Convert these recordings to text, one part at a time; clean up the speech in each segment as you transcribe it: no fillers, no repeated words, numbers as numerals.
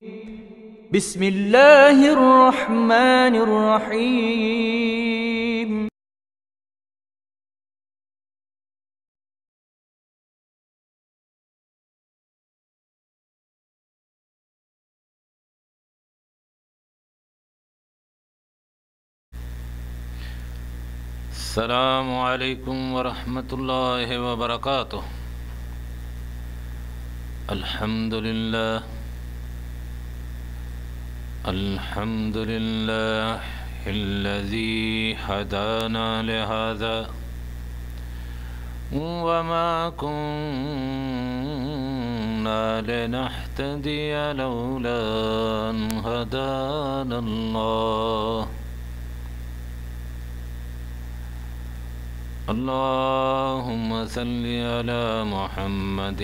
بسم الله الرحمن الرحيم. السلام علیکم ورحمۃ اللہ وبرکاتہ. الحمد للہ الذی ہدانا لہذا وما كنا لنهتدی لولا ان ہدانا اللہ. اللهم صل على محمد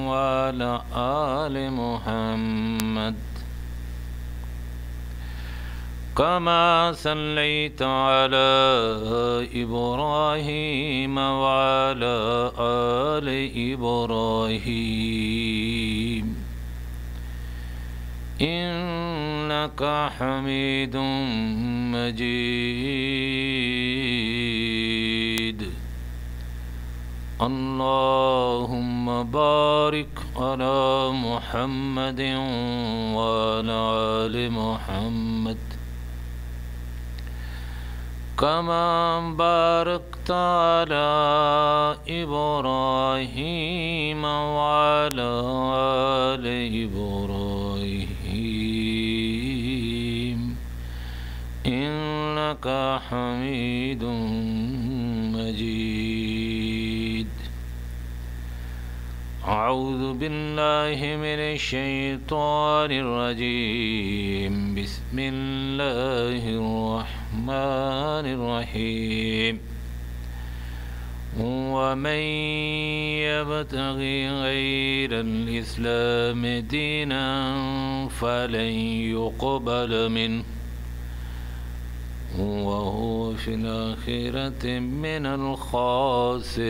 وعلى آل محمد كما صليت على إبراهيم وعلى آل إبراهيم إنك حميد مجيد. اللهم بارك على محمد وعلى آل محمد كما باركت على إبراهيم وعلى آل إبراهيم إنك حميد مجيد. أعوذ بالله من الشيطان الرجيم. بسم الله الرحمن الرحيم. ومن يبتغي غير الإسلام دينا فلن يقبل منه وهو في الآخرة من الخاسرين.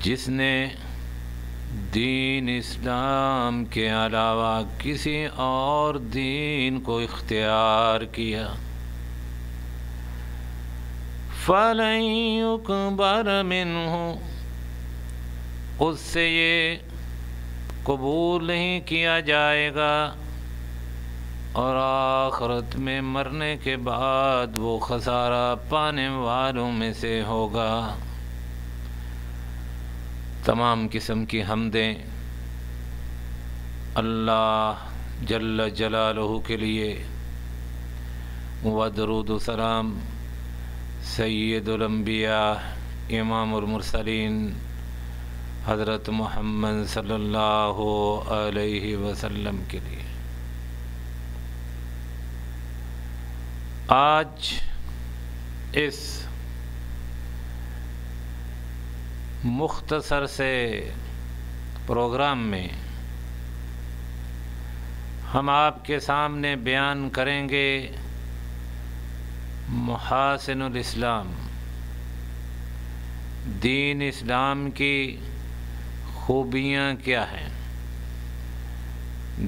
جس نے دین اسلام کے علاوہ کسی اور دین کو اختیار کیا فَلَن يُقْبَلَ مِنْهُ، اس سے یہ قبول نہیں کیا جائے گا اور آخرت میں مرنے کے بعد وہ خسارہ پانے والوں میں سے ہوگا. تمام قسم کی حمدیں اللہ جل جلالہ کے لیے و درود و سلام سید الانبیاء امام المرسلین حضرت محمد صلی اللہ علیہ وسلم کے لیے. آج اس مختصر سے پروگرام میں ہم آپ کے سامنے بیان کریں گے محاسن الاسلام، دین اسلام کی خوبیاں کیا ہیں.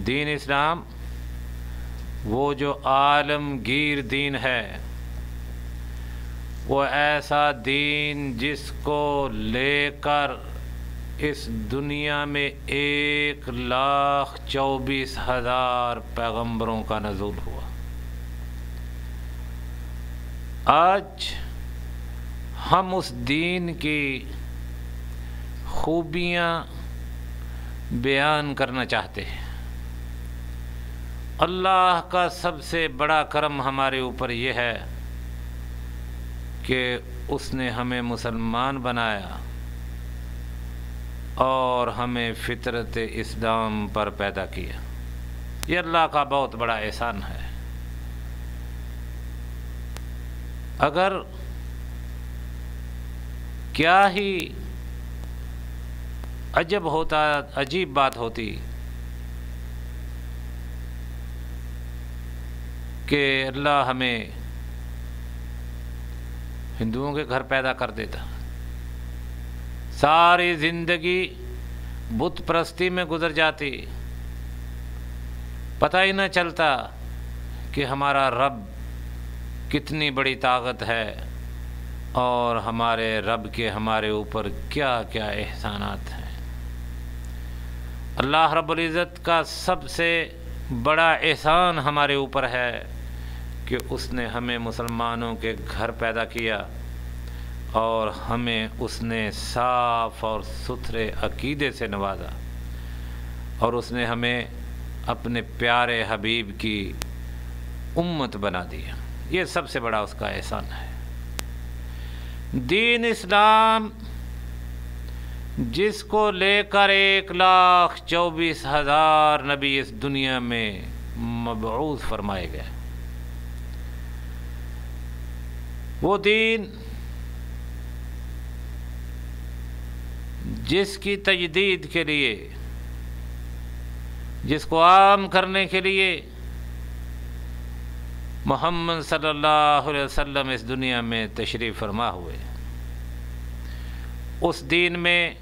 دین اسلام وہ جو عالمگیر دین ہے، وہ ایسا دین جس کو لے کر اس دنیا میں 1,24,000 پیغمبروں کا نزول ہوا. آج ہم اس دین کی خوبیاں بیان کرنا چاہتے ہیں. اللہ کا سب سے بڑا کرم ہمارے اوپر یہ ہے کہ اس نے ہمیں مسلمان بنایا اور ہمیں فطرت اسلام پر پیدا کیا. یہ اللہ کا بہت بڑا احسان ہے. اگر کیا ہی عجیب بات ہوتی کہ اللہ ہمیں ہندوؤں کے گھر پیدا کر دیتا، ساری زندگی بت پرستی میں گزر جاتی، پتہ ہی نہ چلتا کہ ہمارا رب کتنی بڑی طاقت ہے اور ہمارے رب کے ہمارے اوپر کیا کیا احسانات ہیں۔ اللہ رب العزت کا سب سے بڑا احسان ہمارے اوپر ہے کہ اس نے ہمیں مسلمانوں کے گھر پیدا کیا اور ہمیں اس نے صاف اور ستھرے عقیدے سے نوازا، اور اس نے ہمیں اپنے پیارے حبیب کی امت بنا دیا۔ یہ سب سے بڑا اس کا احسان ہے۔ دین اسلام جس کو لے کر 1,24,000 نبی اس دنیا میں مبعوث فرمائے گئے، وہ دین جس کی تجدید کے لیے، جس کو عام کرنے کے لیے محمد صلی اللہ علیہ وسلم اس دنیا میں تشریف فرما ہوئے، اس دین میں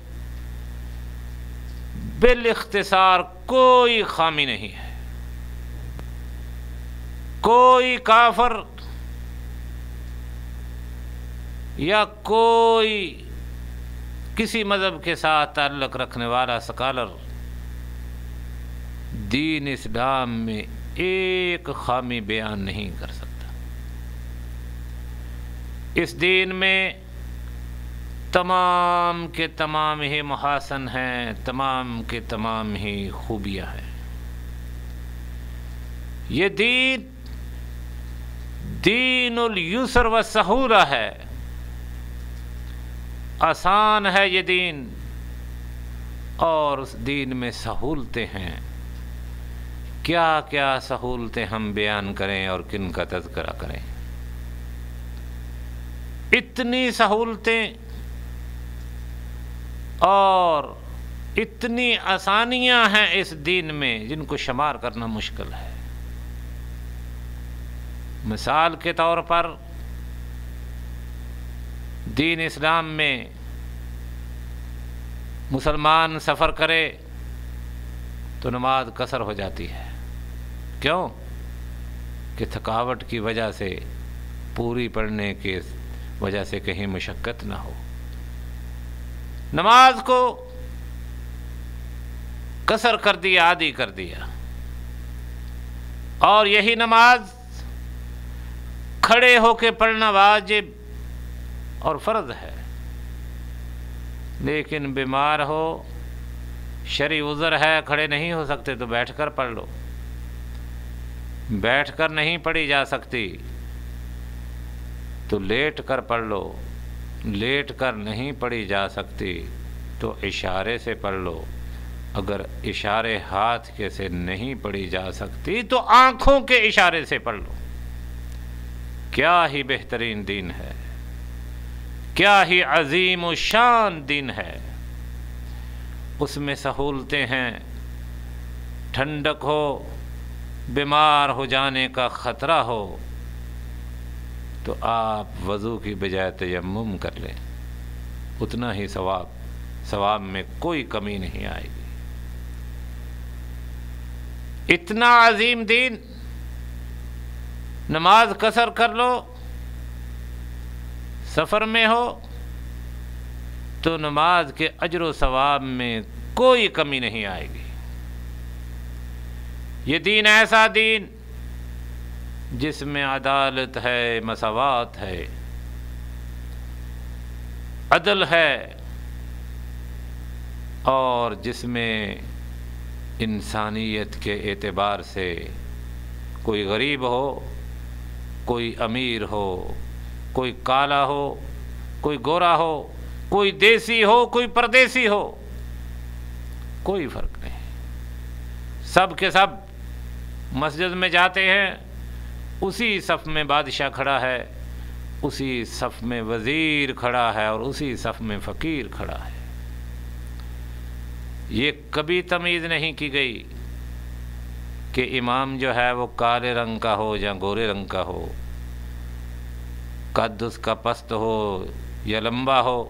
بالاختصار کوئی خامی نہیں ہے۔ کوئی کافر یا کوئی کسی مذہب کے ساتھ تعلق رکھنے والا سکالر دین اسلام میں ایک خامی بیان نہیں کر سکتا۔ اس دین میں تمام کے تمام ہی محاسن ہیں، تمام کے تمام ہی خوبیاں ہیں۔ یہ دین دین الیسر و سہولہ ہے، آسان ہے یہ دین، اور اس دین میں سہولتیں ہیں۔ کیا کیا سہولتیں ہم بیان کریں اور کن کا تذکرہ کریں؟ اتنی سہولتیں اور اتنی آسانیاں ہیں اس دین میں جن کو شمار کرنا مشکل ہے۔ مثال کے طور پر دین اسلام میں مسلمان سفر کرے تو نماز قصر ہو جاتی ہے۔ کیوں؟ کہ تھکاوٹ کی وجہ سے، پوری پڑھنے کی وجہ سے کہیں مشقت نہ ہو۔ نماز کو قصر کر دیا، عادی کر دیا، اور یہی نماز کھڑے ہو کے پڑھنا واجب اور فرض ہے۔ لیکن بیمار ہو، شرعی عذر ہے، کھڑے نہیں ہو سکتے تو بیٹھ کر پڑھ لو۔ بیٹھ کر نہیں پڑھی جا سکتی تو لیٹ کر پڑھ لو، لیٹ کر نہیں پڑھی جا سکتی تو اشارے سے پڑھ لو، اگر اشارے ہاتھ کے سے نہیں پڑھی جا سکتی تو آنکھوں کے اشارے سے پڑھ لو۔ کیا ہی بہترین دین ہے، کیا ہی عظیم و شان دین ہے۔ اس میں سہولتیں ہیں، ٹھنڈک ہو، بیمار ہو جانے کا خطرہ ہو تو آپ وضو کی بجائے تیمم کر لیں، اتنا ہی ثواب میں کوئی کمی نہیں آئے گی۔ اتنا عظیم دین، نماز قصر کر لو، سفر میں ہو تو نماز کے اجر و ثواب میں کوئی کمی نہیں آئے گی۔ یہ دین ایسا دین جس میں عدالت ہے، مساوات ہے، عدل ہے، اور جس میں انسانیت کے اعتبار سے کوئی غریب ہو، کوئی امیر ہو، کوئی کالا ہو، کوئی گورا ہو، کوئی دیسی ہو، کوئی پردیسی ہو، کوئی فرق نہیں۔ سب کے سب مسجد میں جاتے ہیں، اسی صف میں بادشاہ کھڑا ہے، اسی صف میں وزیر کھڑا ہے، اور اسی صف میں فقیر کھڑا ہے۔ یہ کبھی تمیز نہیں کی گئی کہ امام جو ہے وہ کالے رنگ کا ہو یا گورے رنگ کا ہو، قد اس کا پست ہو یا لمبا ہو،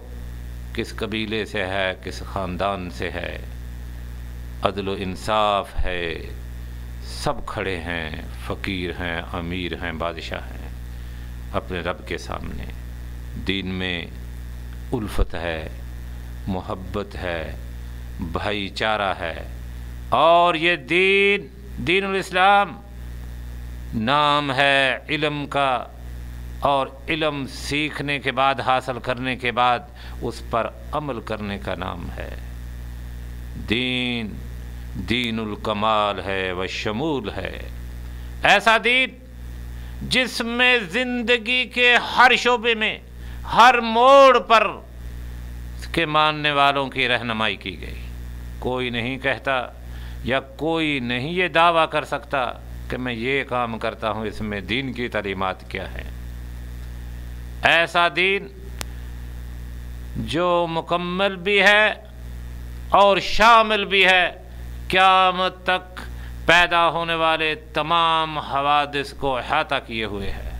کس قبیلے سے ہے، کس خاندان سے ہے، عدل و انصاف ہے، سب کھڑے ہیں، فقیر ہیں، امیر ہیں، بادشاہ ہیں، اپنے رب کے سامنے۔ دین میں الفت ہے، محبت ہے، بھائی چارہ ہے، اور یہ دین الاسلام نام ہے علم کا، اور علم سیکھنے کے بعد، حاصل کرنے کے بعد اس پر عمل کرنے کا نام ہے۔ دین الکمال ہے و شمول ہے، ایسا دین جس میں زندگی کے ہر شعبے میں، ہر موڑ پر اس کے ماننے والوں کی رہنمائی کی گئی۔ کوئی نہیں کہتا یا کوئی نہیں یہ دعویٰ کر سکتا کہ میں یہ کام کرتا ہوں، اس میں دین کی تعلیمات کیا ہیں۔ ایسا دین جو مکمل بھی ہے اور شامل بھی ہے، قیامت تک پیدا ہونے والے تمام حوادث کو احاطہ کیے ہوئے ہے۔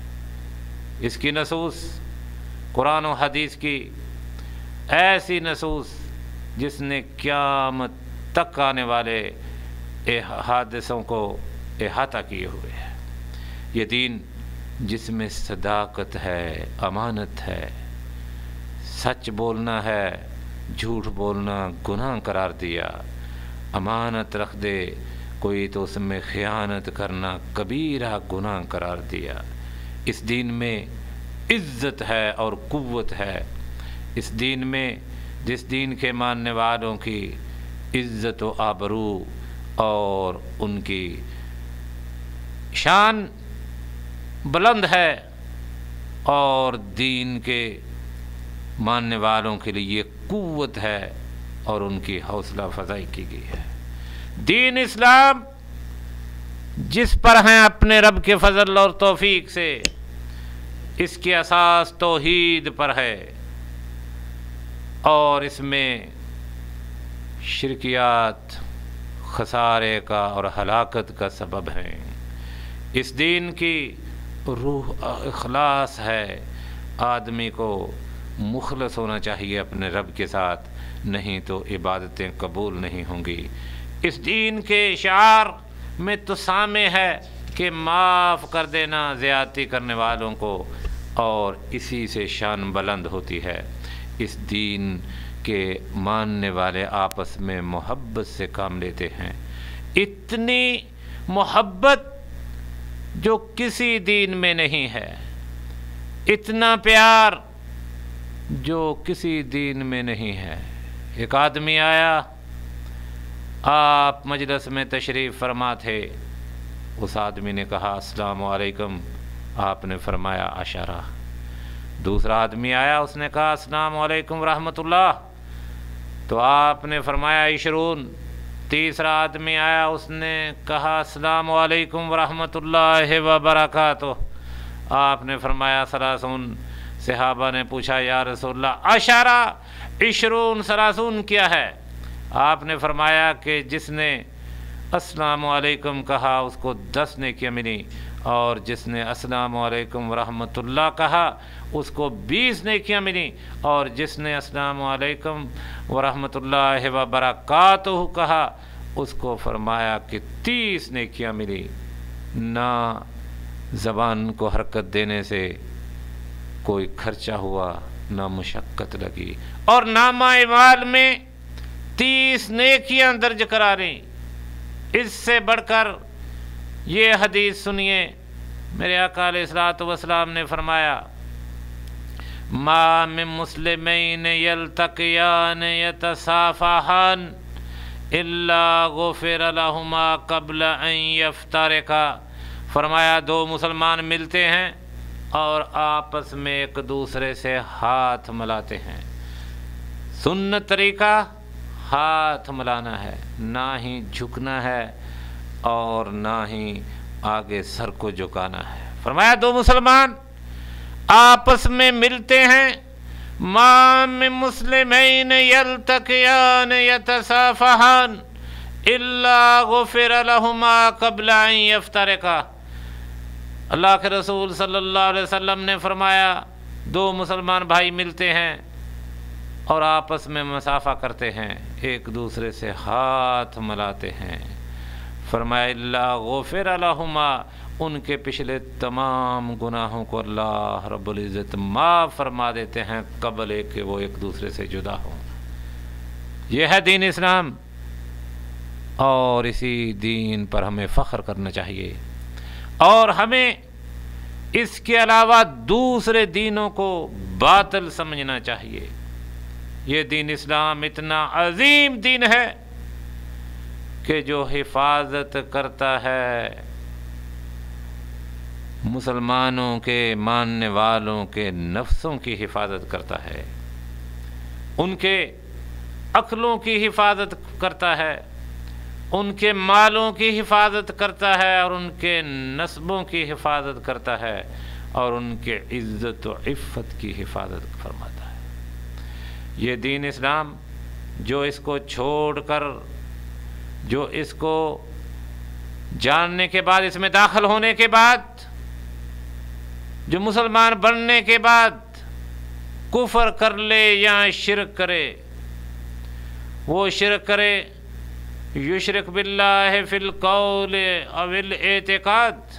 اس کی نصوص قرآن و حدیث کی ایسی نصوص جس نے قیامت تک آنے والے حادثوں کو احاطہ کیے ہوئے ہے۔ یہ دین جس میں صداقت ہے، امانت ہے، سچ بولنا ہے، جھوٹ بولنا گناہ قرار دیا، امانت رکھ دے کوئی تو اس میں خیانت کرنا کبیرہ گناہ قرار دیا۔ اس دین میں عزت ہے اور قوت ہے۔ اس دین میں، جس دین کے ماننے والوں کی عزت و آبرو اور ان کی شان بلند ہے، اور دین کے ماننے والوں کے لیے قوت ہے اور ان کی حوصلہ افزائی کی گئی ہے۔ دین اسلام جس پر ہیں اپنے رب کے فضل اور توفیق سے، اس کی اساس توحید پر ہے، اور اس میں شرکیات خسارے کا اور ہلاکت کا سبب ہیں۔ اس دین کی روح اخلاص ہے، آدمی کو مخلص ہونا چاہیے اپنے رب کے ساتھ، نہیں تو عبادتیں قبول نہیں ہوں گی۔ اس دین کے شعار میں تو سامع ہے کہ معاف کر دینا زیادتی کرنے والوں کو، اور اسی سے شان بلند ہوتی ہے۔ اس دین کے ماننے والے آپس میں محبت سے کام لیتے ہیں، اتنی محبت جو کسی دین میں نہیں ہے، اتنا پیار جو کسی دین میں نہیں ہے۔ ایک آدمی آیا، آپ مجلس میں تشریف فرما تھے، اس آدمی نے کہا السلام علیکم، آپ نے فرمایا عشرہ۔ دوسرا آدمی آیا، اس نے کہا السلام علیکم ورحمۃ اللہ، تو آپ نے فرمایا 20۔ تیسرا آدمی آیا، اس نے کہا السلام علیکم ورحمۃ اللہ وبرکاتہ، آپ نے فرمایا 30۔ صحابہ نے پوچھا یا رسول اللہ عشرہ 20 30 کیا ہے؟ آپ نے فرمایا کہ جس نے السلام علیکم کہا اس کو 10 نیکیاں ملی، اور جس نے السلام علیکم ورحمۃ اللہ کہا اس کو 20 نیکیاں ملی، اور جس نے السلام علیکم ورحمۃ اللہ وبرکاتہ کہا اس کو فرمایا کہ 30 نیکیاں ملی۔ نہ زبان کو حرکت دینے سے کوئی خرچہ ہوا، نہ مشقت لگی، اور نامہ اعمال میں 30 نیکیاں درج کراریں۔ اس سے بڑھ کر یہ حدیث سنیے، میرے آقا علیہ الصلوۃ والسلام نے فرمایا ما من مسلمین یلتقیان یتصافحان الا غفر لہما قبل ان یفترقا۔ فرمایا 2 مسلمان ملتے ہیں اور آپس میں ایک دوسرے سے ہاتھ ملاتے ہیں، سنت طریقہ ہاتھ ملانا ہے، نہ ہی جھکنا ہے اور نہ ہی آگے سر کو جھکانا ہے۔ فرمایا 2 مسلمان آپس میں ملتے ہیں، ما من مسلمین یلتقیان یتصافحان الا غفر لہما قبل ان یفترقا۔ اللہ کے رسول صلی اللہ علیہ وسلم نے فرمایا 2 مسلمان بھائی ملتے ہیں، اور آپس میں مصافحہ کرتے ہیں، ایک دوسرے سے ہاتھ ملاتے ہیں۔ فرمایا اللہ غفر لہما، ان کے پچھلے تمام گناہوں کو اللہ رب العزت معاف فرما دیتے ہیں قبل کہ وہ ایک دوسرے سے جدا ہوں۔ یہ ہے دین اسلام، اور اسی دین پر ہمیں فخر کرنا چاہیے، اور ہمیں اس کے علاوہ دوسرے دینوں کو باطل سمجھنا چاہیے۔ یہ دین اسلام اتنا عظیم دین ہے کہ جو حفاظت کرتا ہے مسلمانوں کے ماننے والوں کے نفسوں کی حفاظت کرتا ہے، ان کے عقلوں کی حفاظت کرتا ہے، ان کے مالوں کی حفاظت کرتا ہے، اور ان کے نسبوں کی حفاظت کرتا ہے، اور ان کے عزت و عفت کی حفاظت فرماتا ہے۔ یہ دین اسلام جو اس کو چھوڑ کر، جو اس کو جاننے کے بعد، اس میں داخل ہونے کے بعد، جو مسلمان بننے کے بعد کفر کر لے یا شرک کرے، وہ شرک کرے یشرک باللہ فی القول او الاعتقاد،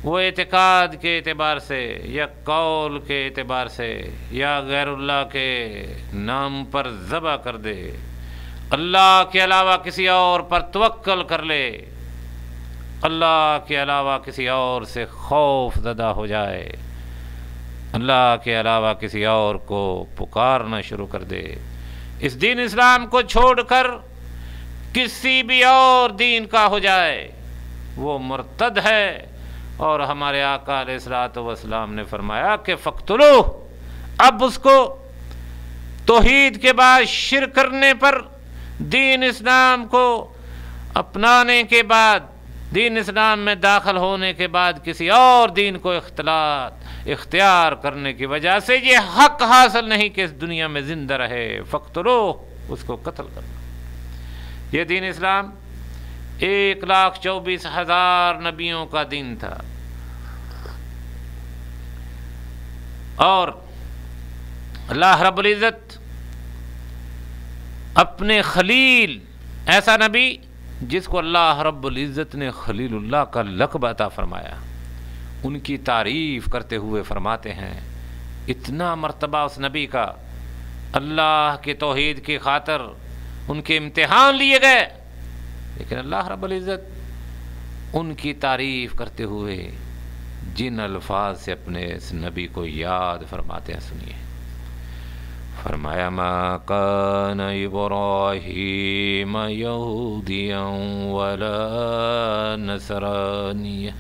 وہ اعتقاد کے اعتبار سے یا قول کے اعتبار سے یا غیر اللہ کے نام پر ذبح کر دے، اللہ کے علاوہ کسی اور پر توکل کر لے، اللہ کے علاوہ کسی اور سے خوف زدہ ہو جائے، اللہ کے علاوہ کسی اور کو پکارنا شروع کر دے، اس دین اسلام کو چھوڑ کر کسی بھی اور دین کا ہو جائے، وہ مرتد ہے۔ اور ہمارے آقا علیہ الصلوۃ والسلام نے فرمایا کہ فقتلوہ، اب اس کو توحید کے بعد شرک کرنے پر، دین اسلام کو اپنانے کے بعد، دین اسلام میں داخل ہونے کے بعد کسی اور دین کو اختیار کرنے کی وجہ سے یہ حق حاصل نہیں کہ اس دنیا میں زندہ رہے، فقتلوہ، اس کو قتل کرنا۔ یہ دین اسلام 1,24,000 نبیوں کا دین تھا، اور اللہ رب العزت اپنے خلیل، ایسا نبی جس کو اللہ رب العزت نے خلیل اللہ کا لقب عطا فرمایا، ان کی تعریف کرتے ہوئے فرماتے ہیں اتنا مرتبہ اس نبی کا، اللہ کے توحید کی خاطر ان کے امتحان لیے گئے، لیکن اللہ رب العزت ان کی تعریف کرتے ہوئے جن الفاظ سے اپنے اس نبی کو یاد فرماتے ہیں، سنیے۔ فرمایا ما کان ابراہیم یہودیا ولا نصرانیا،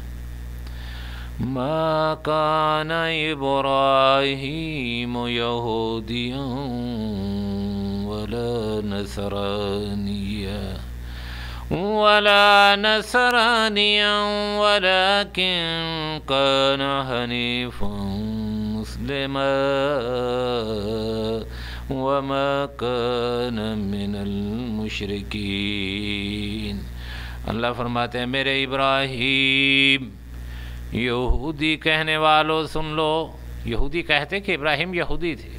ما کان ابراہیم یہودیا ولا نصرانیا ولا نصرانیا ولكن كان حنيفا مسلما وما كان من المشركين۔ اللہ فرماتے ہیں میرے ابراہیم، یہودی کہنے والوں سن لو، یہودی کہتے کہ ابراہیم یہودی تھے،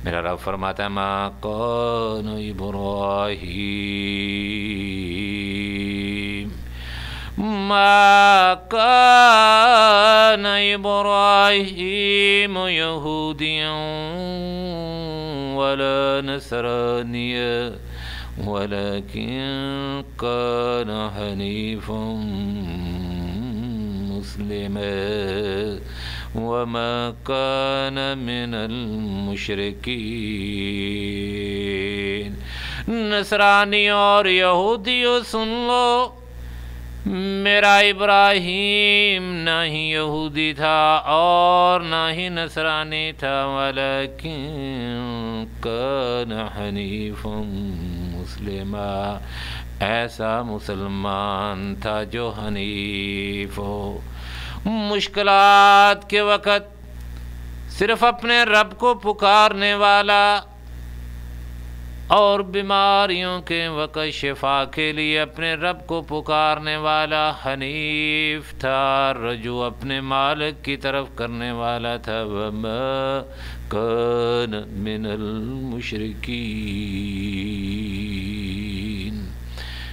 میرا رب فرماتا ہے ما کان ابراہیم، ما کان ابراہیم یہودیا ولا نصرانیا ولكن كان حنيفا مسلما وما كان من المشركين۔ نصرانی اور یہودیوں سن لو، میرا ابراہیم نہ ہی یہودی تھا اور نہ ہی نصرانی تھا، ولیکن کان حنیفا مسلما، ایسا مسلمان تھا جو حنیف ہو، مشکلات کے وقت صرف اپنے رب کو پکارنے والا، اور بیماریوں کے وقت شفا کے لیے اپنے رب کو پکارنے والا حنیف تھا، رجوع اپنے مالک کی طرف کرنے والا تھا۔ وَمَا كَانَ مِنَ الْمُشْرِكِينَ،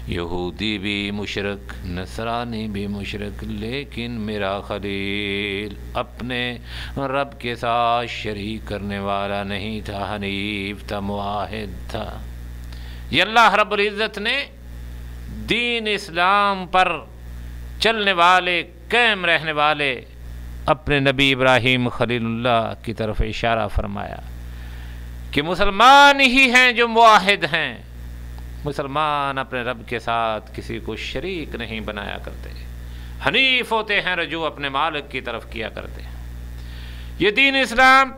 یہودی بھی مشرک، نصرانی بھی مشرک، لیکن میرا خلیل اپنے رب کے ساتھ شریک کرنے والا نہیں تھا، حنیف تھا، موحد تھا۔ یہ اللہ رب العزت نے دین اسلام پر چلنے والے، قائم رہنے والے اپنے نبی ابراہیم خلیل اللہ کی طرف اشارہ فرمایا کہ مسلمان ہی ہیں جو موحد ہیں، مسلمان اپنے رب کے ساتھ کسی کو شریک نہیں بنایا کرتے، حنیف ہوتے ہیں، رجوع اپنے مالک کی طرف کیا کرتے ہیں۔ یہ دین اسلام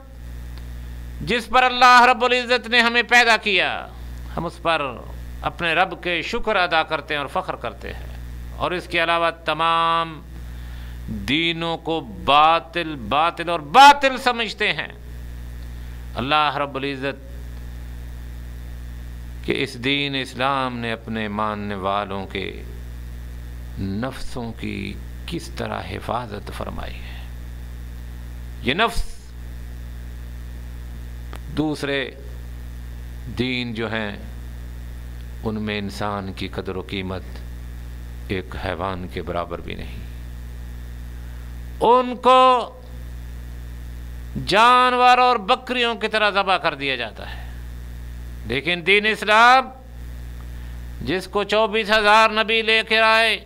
جس پر اللہ رب العزت نے ہمیں پیدا کیا، ہم اس پر اپنے رب کے شکر ادا کرتے ہیں اور فخر کرتے ہیں، اور اس کے علاوہ تمام دینوں کو باطل باطل اور باطل سمجھتے ہیں۔ اللہ رب العزت کہ اس دین اسلام نے اپنے ماننے والوں کے نفسوں کی کس طرح حفاظت فرمائی ہے۔ یہ نفس دوسرے دین جو ہیں ان میں انسان کی قدر و قیمت ایک حیوان کے برابر بھی نہیں، ان کو جانور اور بکریوں کی طرح ذبح کر دیا جاتا ہے، لیکن دین اسلام جس کو 24,000 نبی لے کر آئے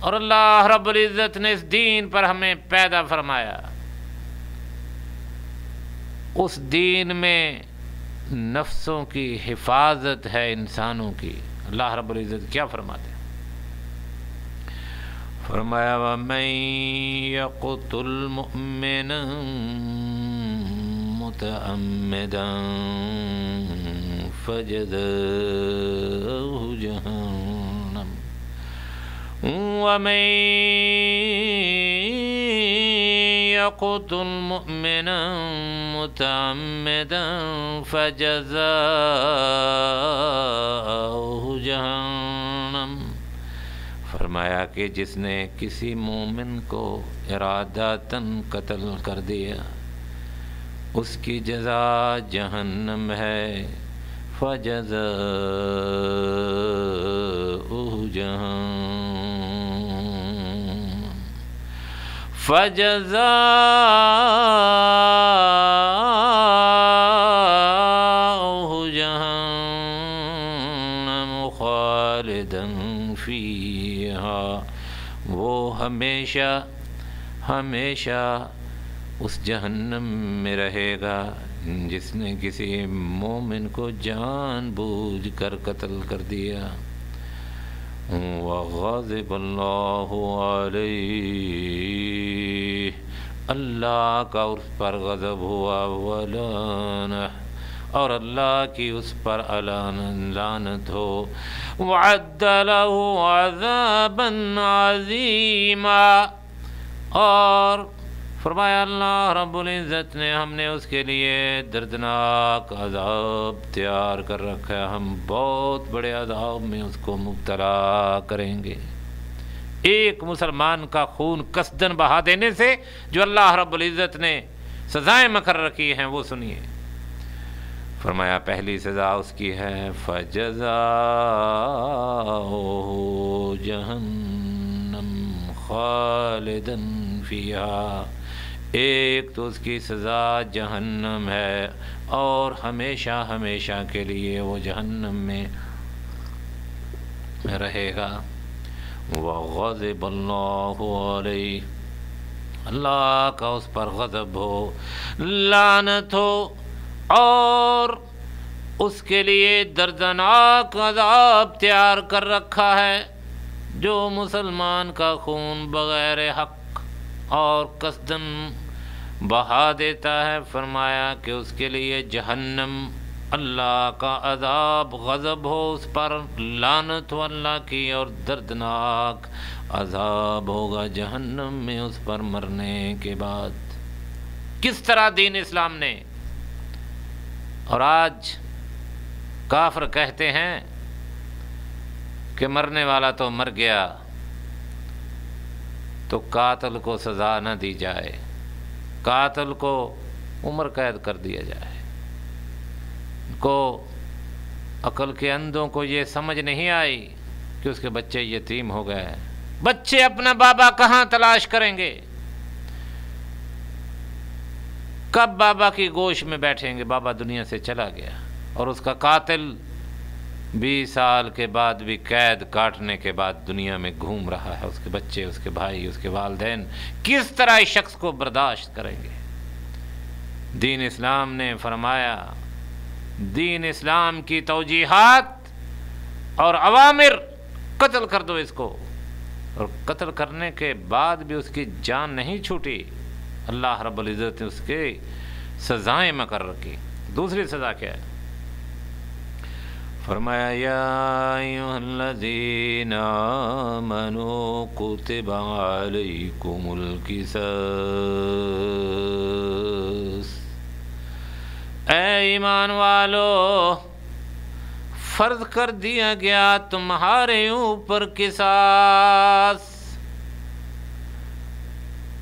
اور اللہ رب العزت نے اس دین پر ہمیں پیدا فرمایا، اس دین میں نفسوں کی حفاظت ہے، انسانوں کی۔ اللہ رب العزت کیا فرماتے ہیں؟ فرمایا وَمَن يَقْتُلْ مُؤْمِنًا مُتَعَمِّدًا فَجَزَاؤُهُ جَهَنَّمُ وَمَن يَقْتُلْ مُؤْمِنًا مُتَعَمِّدًا فَجَزَاؤُهُ جَهَنَّمُ، فرمایا کہ جس نے کسی مومن کو ارادتاً قتل کر دیا اس کی جزا جہنم ہے، فَجَزَاؤُهُ جَهَنَّمُ خَالِدًا فِيهَا، وہ ہمیشہ ہمیشہ اس جہنم میں رہے گا جس نے کسی مومن کو جان بوجھ کر قتل کر دیا۔ وَغَضِبَ اللَّهُ عَلَيْهِ، اللہ کا اس پر غضب ہوا، وَلَانَهُ، اور اللہ کی اس پر لعنت ہو، وَعَدَّ لَهُ عَذَابًا عَظِيمًا، اور فرمایا اللہ رب العزت نے ہم نے اس کے لیے دردناک عذاب تیار کر رکھا ہے، ہم بہت بڑے عذاب میں اس کو مبتلا کریں گے۔ ایک مسلمان کا خون قصدن بہا دینے سے جو اللہ رب العزت نے سزائیں مقرر رکھی ہیں وہ سنیے۔ فرمایا پہلی سزا اس کی ہے فَجَزَاؤُهُ جَهَنَّمُ خَالِدًا فِيهَا، ایک تو اس کی سزا جہنم ہے اور ہمیشہ ہمیشہ کے لیے وہ جہنم میں رہے گا۔ وَغَضِبَ اللَّهُ عَلَيْهِ، اللہ کا اس پر غضب ہو، لعنت ہو، اور اس کے لیے دردناک عذاب تیار کر رکھا ہے جو مسلمان کا خون بغیر حق اور قصدن بہا دیتا ہے۔ فرمایا کہ اس کے لیے جہنم، اللہ کا عذاب، غضب ہو اس پر، لعنت ہو اللہ کی، اور دردناک عذاب ہوگا جہنم میں اس پر مرنے کے بعد۔ کس طرح دین اسلام نے، اور آج کافر کہتے ہیں کہ مرنے والا تو مر گیا، تو قاتل کو سزا نہ دی جائے، قاتل کو عمر قید کر دیا جائے۔ کو عقل کے اندھوں کو یہ سمجھ نہیں آئی کہ اس کے بچے یتیم ہو گئے۔ بچے اپنا بابا کہاں تلاش کریں گے؟ کب بابا کی گوش میں بیٹھیں گے؟ بابا دنیا سے چلا گیا، اور اس کا قاتل 20 سال کے بعد بھی قید کاٹنے کے بعد دنیا میں گھوم رہا ہے۔ اس کے بچے، اس کے بھائی، اس کے والدین کس طرح اس شخص کو برداشت کریں گے؟ دین اسلام نے فرمایا، دین اسلام کی توجیہات اور اوامر، قتل کر دو اس کو، اور قتل کرنے کے بعد بھی اس کی جان نہیں چھوٹی۔ اللہ رب العزت نے اس کے سزائیں مقرر کی۔ دوسری سزا کیا ہے؟ فرمایا یا ایھا الذین آمنوا کتب علیکم القصاص، اے ایمان والو، فرض کر دیا گیا تمہارے اوپر قصاص،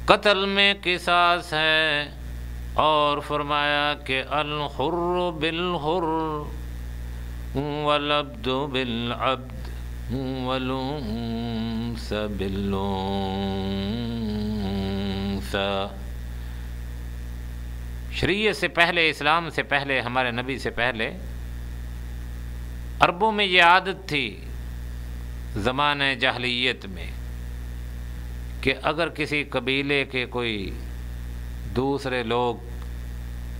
قتل میں قصاص ہے۔ اور فرمایا کہ الحر بالحر والعبد بالعبد والانثى بالانثى۔ شریعت سے پہلے، اسلام سے پہلے، ہمارے نبی سے پہلے عربوں میں یہ عادت تھی زمانہ جاہلیت میں کہ اگر کسی قبیلے کے کوئی دوسرے لوگ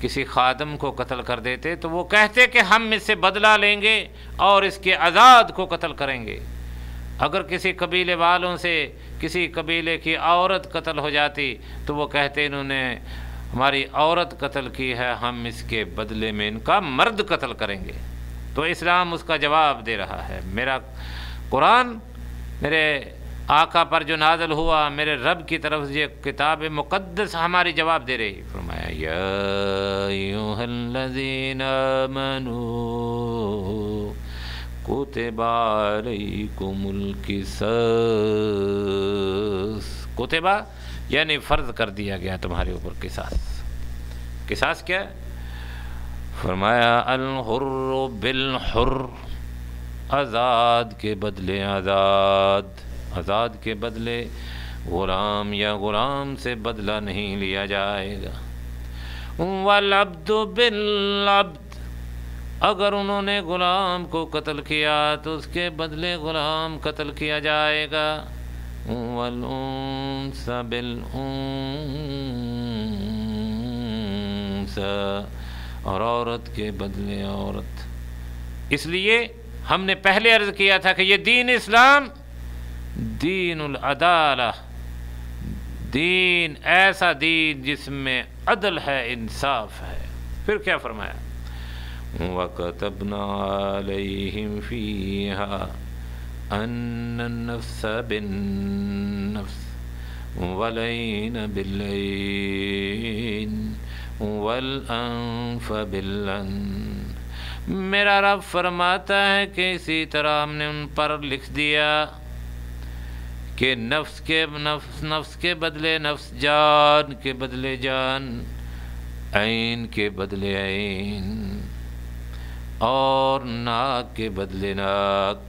کسی خادم کو قتل کر دیتے تو وہ کہتے کہ ہم اس سے بدلہ لیں گے اور اس کے آزاد کو قتل کریں گے۔ اگر کسی قبیلے والوں سے کسی قبیلے کی عورت قتل ہو جاتی تو وہ کہتے انہوں نے ہماری عورت قتل کی ہے، ہم اس کے بدلے میں ان کا مرد قتل کریں گے۔ تو اسلام اس کا جواب دے رہا ہے۔ میرا قرآن میرے آقا پر جو نازل ہوا، میرے رب کی طرف سے یہ کتاب مقدس ہماری جواب دے رہی۔ فرمایا یا ایھا الذین آمنوا کتب علیکم القصاص، کتبہ یعنی فرض کر دیا گیا تمہارے اوپر قصاص۔ قصاص کیا ہے؟ فرمایا الحر بالحر، آزاد کے بدلے آزاد، آزاد کے بدلے غلام یا غلام سے بدلہ نہیں لیا جائے گا۔ والعبد بالعبد، اگر انہوں نے غلام کو قتل کیا تو اس کے بدلے غلام قتل کیا جائے گا۔ والانثى بالانثى، اور عورت کے بدلے عورت۔ اس لیے ہم نے پہلے عرض کیا تھا کہ یہ دین اسلام دین العدالہ، دین ایسا دین جس میں عدل ہے، انصاف ہے۔ پھر کیا فرمایا؟ وَكَتَبْنَا عَلَيْهِمْ فِيهَا أَنَّ النَّفْسَ بِالنَّفْسِ وَالْعَيْنَ بِالْعَيْنِ وَالْأَنْفَ بِالْأَنْفِ۔ میرا رب فرماتا ہے کہ اسی طرح ہم نے ان پر لکھ دیا کہ نفس کے بدلے نفس، جان کے بدلے جان، عین کے بدلے عین، اور ناک کے بدلے ناک،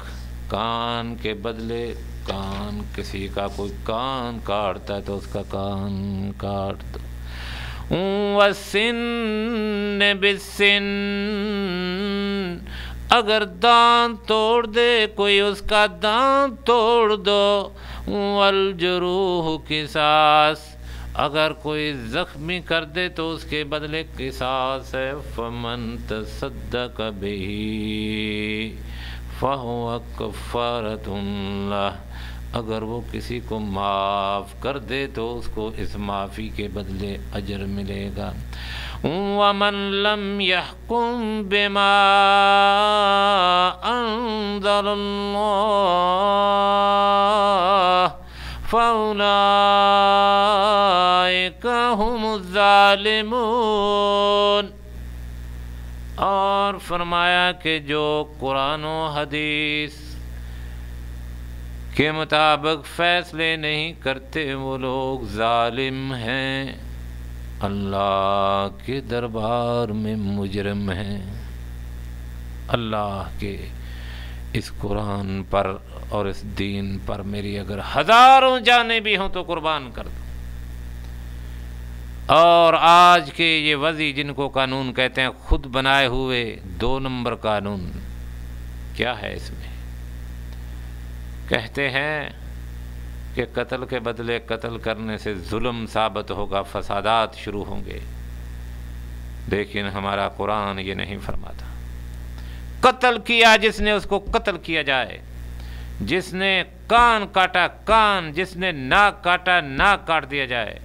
کان کے بدلے کان۔ کسی کا کوئی کان کاٹتا ہے تو اس کا کان کاٹ دو۔ وَالسِّنَّ بِالسِّنِّ، اگر دانت توڑ دے کوئی اس کا دانت توڑ دو۔ والجروح قصاص، اگر کوئی زخمی کر دے تو اس کے بدلے قصاص ہے۔ فمن تصدق به فهو کفارۃ لہ، اگر وہ کسی کو معاف کر دے تو اس کو اس معافی کے بدلے اجر ملے گا۔ وَمَن لَّمْ يَحْكُم بِمَا أَنزَلَ اللَّهُ فَأُولَٰئِكَ هُمُ الظَّالِمُونَ۔ اور فرمایا کہ جو قرآن و حدیث کے مطابق فیصلے نہیں کرتے وہ لوگ ظالم ہیں، اللہ کے دربار میں مجرم ہیں۔ اللہ کے اس قرآن پر اور اس دین پر میری اگر ہزاروں جانیں بھی ہوں تو قربان کر دو۔ اور آج کے یہ وضع جن کو قانون کہتے ہیں، خود بنائے ہوئے 2 نمبر قانون، کیا ہے اس میں؟ کہتے ہیں کہ قتل کے بدلے قتل کرنے سے ظلم ثابت ہوگا، فسادات شروع ہوں گے، لیکن ہمارا قرآن یہ نہیں فرماتا۔ قتل کیا جس نے اس کو قتل کیا جائے، جس نے کان کاٹا کان، جس نے ناک کاٹا ناک کاٹ دیا جائے،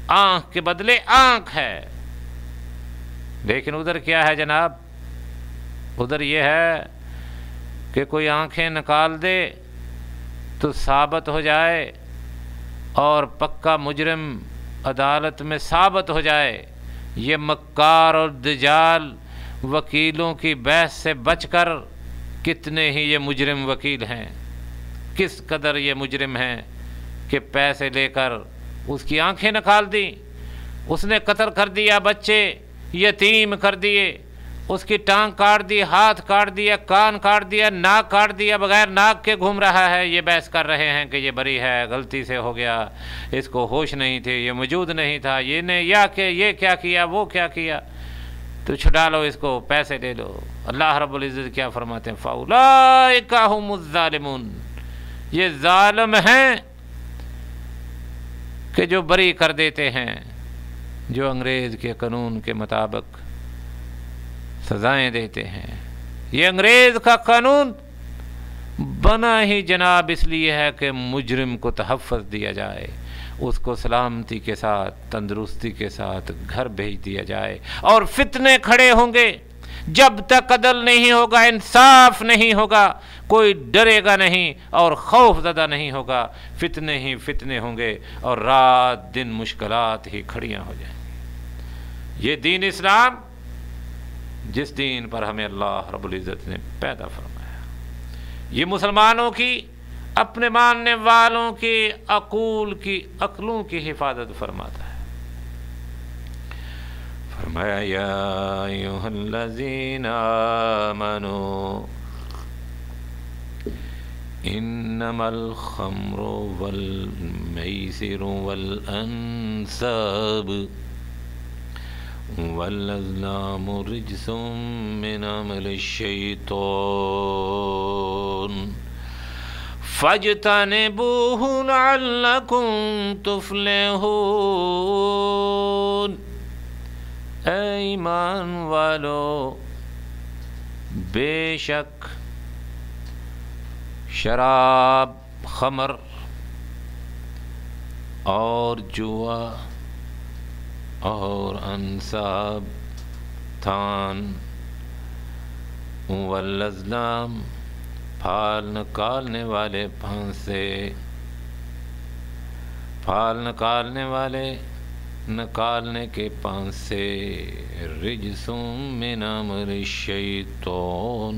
آنکھ کے بدلے آنکھ ہے۔ لیکن ادھر کیا ہے جناب؟ ادھر یہ ہے کہ کوئی آنکھیں نکال دے تو ثابت ہو جائے اور پکا مجرم عدالت میں ثابت ہو جائے۔ یہ مکار اور دجال وکیلوں کی بحث سے بچ کر کتنے ہی یہ مجرم وکیل ہیں، کس قدر یہ مجرم ہیں کہ پیسے لے کر اس کی آنکھیں نکال دی، اس نے قتل کر دیا، بچے یتیم کر دیے، اس کی ٹانگ کاٹ دی، ہاتھ کاٹ دیا، کان کاٹ دیا، ناک کاٹ دیا، بغیر ناک کے گھوم رہا ہے۔ یہ بحث کر رہے ہیں کہ یہ بری ہے، غلطی سے ہو گیا، اس کو ہوش نہیں تھے، یہ موجود نہیں تھا، یہ نے یا کہ یہ کیا کیا وہ کیا کیا، تو چھڑا لو اس کو، پیسے لے لو۔ اللہ رب العزت کیا فرماتے ہیں؟ فَأُولَٰئِكَ هُمُ الظَّالِمُونَ، یہ ظالم ہیں کہ جو بری کر دیتے ہیں، جو انگریز کے قانون کے مطابق سزائیں دیتے ہیں۔ یہ انگریز کا قانون بنا ہی جناب اس لیے ہے کہ مجرم کو تحفظ دیا جائے، اس کو سلامتی کے ساتھ تندرستی کے ساتھ گھر بھیج دیا جائے، اور فتنے کھڑے ہوں گے جب تک عدل نہیں ہوگا، انصاف نہیں ہوگا، کوئی ڈرے گا نہیں اور خوف زدہ نہیں ہوگا، فتنے ہی فتنے ہوں گے اور رات دن مشکلات ہی کھڑیاں ہو جائیں گی۔ یہ دین اسلام جس دین پر ہمیں اللہ رب العزت نے پیدا فرمایا، یہ مسلمانوں کی، اپنے ماننے والوں کی عقلوں کی حفاظت فرماتا ہے۔ فرمایا یا ایھا الذین آمنوا انما الخمر والمیسر والانصاب والازلام رجس من عمل الشیطان فاجتنبوہ لعلکم تفلحون۔ اے ایمان والو، بے شک شراب، خمر اور جوا اور انصاب، تھان، والازلام، پھال نکالنے والے پھانسے، پھال نکالنے والے نکالنے کے پھانسے، رجس من عمل الشیطان،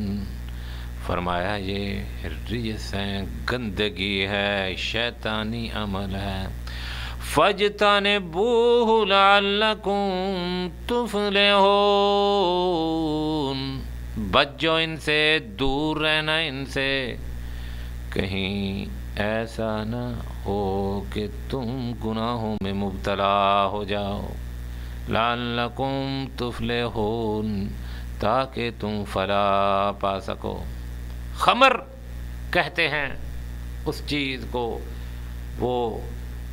فرمایا یہ رجس ہیں، گندگی ہے، شیطانی عمل ہے۔ فَاجْتَنِبُوهُ لَعَلَّكُمْ تُفْلِحُونَ، بچ جاؤ ان سے، دور رہنا ان سے، کہیں ایسا نہ ہو کہ تم گناہوں میں مبتلا ہو جاؤ۔ لَعَلَّكُمْ تُفْلِحُونَ، تاکہ تم فلاح پا سکو۔ خمر کہتے ہیں اس چیز کو وہ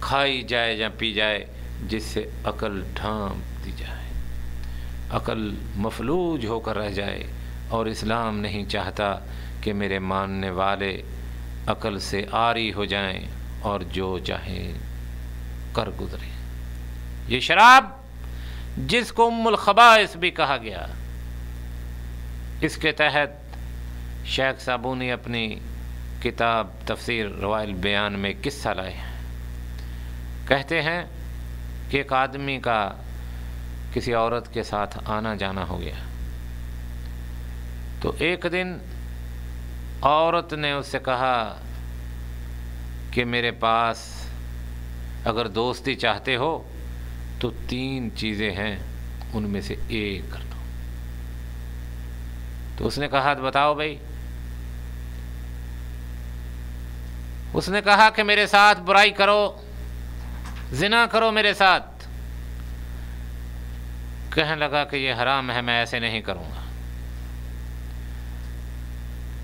کھائی جائے یا پی جائے جس سے عقل ڈھانپ دی جائے، عقل مفلوج ہو کر رہ جائے، اور اسلام نہیں چاہتا کہ میرے ماننے والے عقل سے عاری ہو جائیں اور جو چاہیں کر گزریں۔ یہ شراب جس کو ام الخبائث بھی کہا گیا، اس کے تحت شیخ صابونی اپنی کتاب تفسیر روائے البیان میں قصہ لائے ہیں۔ کہتے ہیں کہ ایک آدمی کا کسی عورت کے ساتھ آنا جانا ہو گیا، تو ایک دن عورت نے اس سے کہا کہ میرے پاس اگر دوستی چاہتے ہو تو 3 چیزیں ہیں، ان میں سے ایک کر دو۔ تو اس نے کہا بتاؤ بھائی۔ اس نے کہا کہ میرے ساتھ برائی کرو، زنا کرو میرے ساتھ۔ کہنے لگا کہ یہ حرام ہے، میں ایسے نہیں کروں گا۔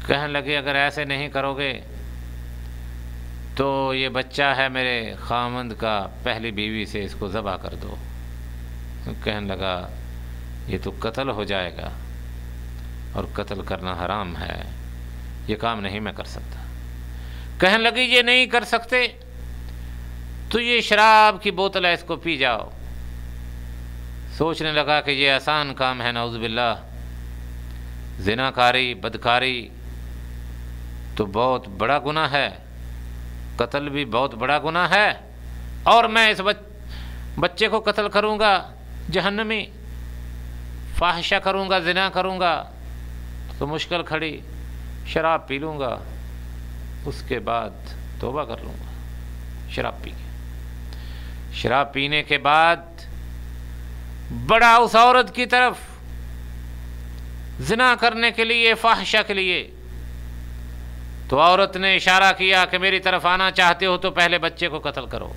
کہنے لگے اگر ایسے نہیں کرو گے تو یہ بچہ ہے میرے خامند کا، پہلی بیوی سے اس کو ذبح کر دو۔ کہنے لگا یہ تو قتل ہو جائے گا، اور قتل کرنا حرام ہے، یہ کام نہیں میں کر سکتا۔ کہنے لگی یہ نہیں کر سکتے تو یہ شراب کی بوتل ہے، اس کو پی جاؤ۔ سوچنے لگا کہ یہ آسان کام ہے، نعوذ باللہ، زنا کاری، بدکاری تو بہت بڑا گناہ ہے، قتل بھی بہت بڑا گناہ ہے، اور میں اس بچے کو قتل کروں گا، جہنمی، فاحشہ کروں گا، زنا کروں گا تو مشکل کھڑی، شراب پی لوں گا، اس کے بعد توبہ کر لوں گا۔ شراب پی کے، شراب پینے کے بعد بڑا اس عورت کی طرف زنا کرنے کے لیے، فاحشہ کے لیے۔ تو عورت نے اشارہ کیا کہ میری طرف آنا چاہتے ہو تو پہلے بچے کو قتل کرو۔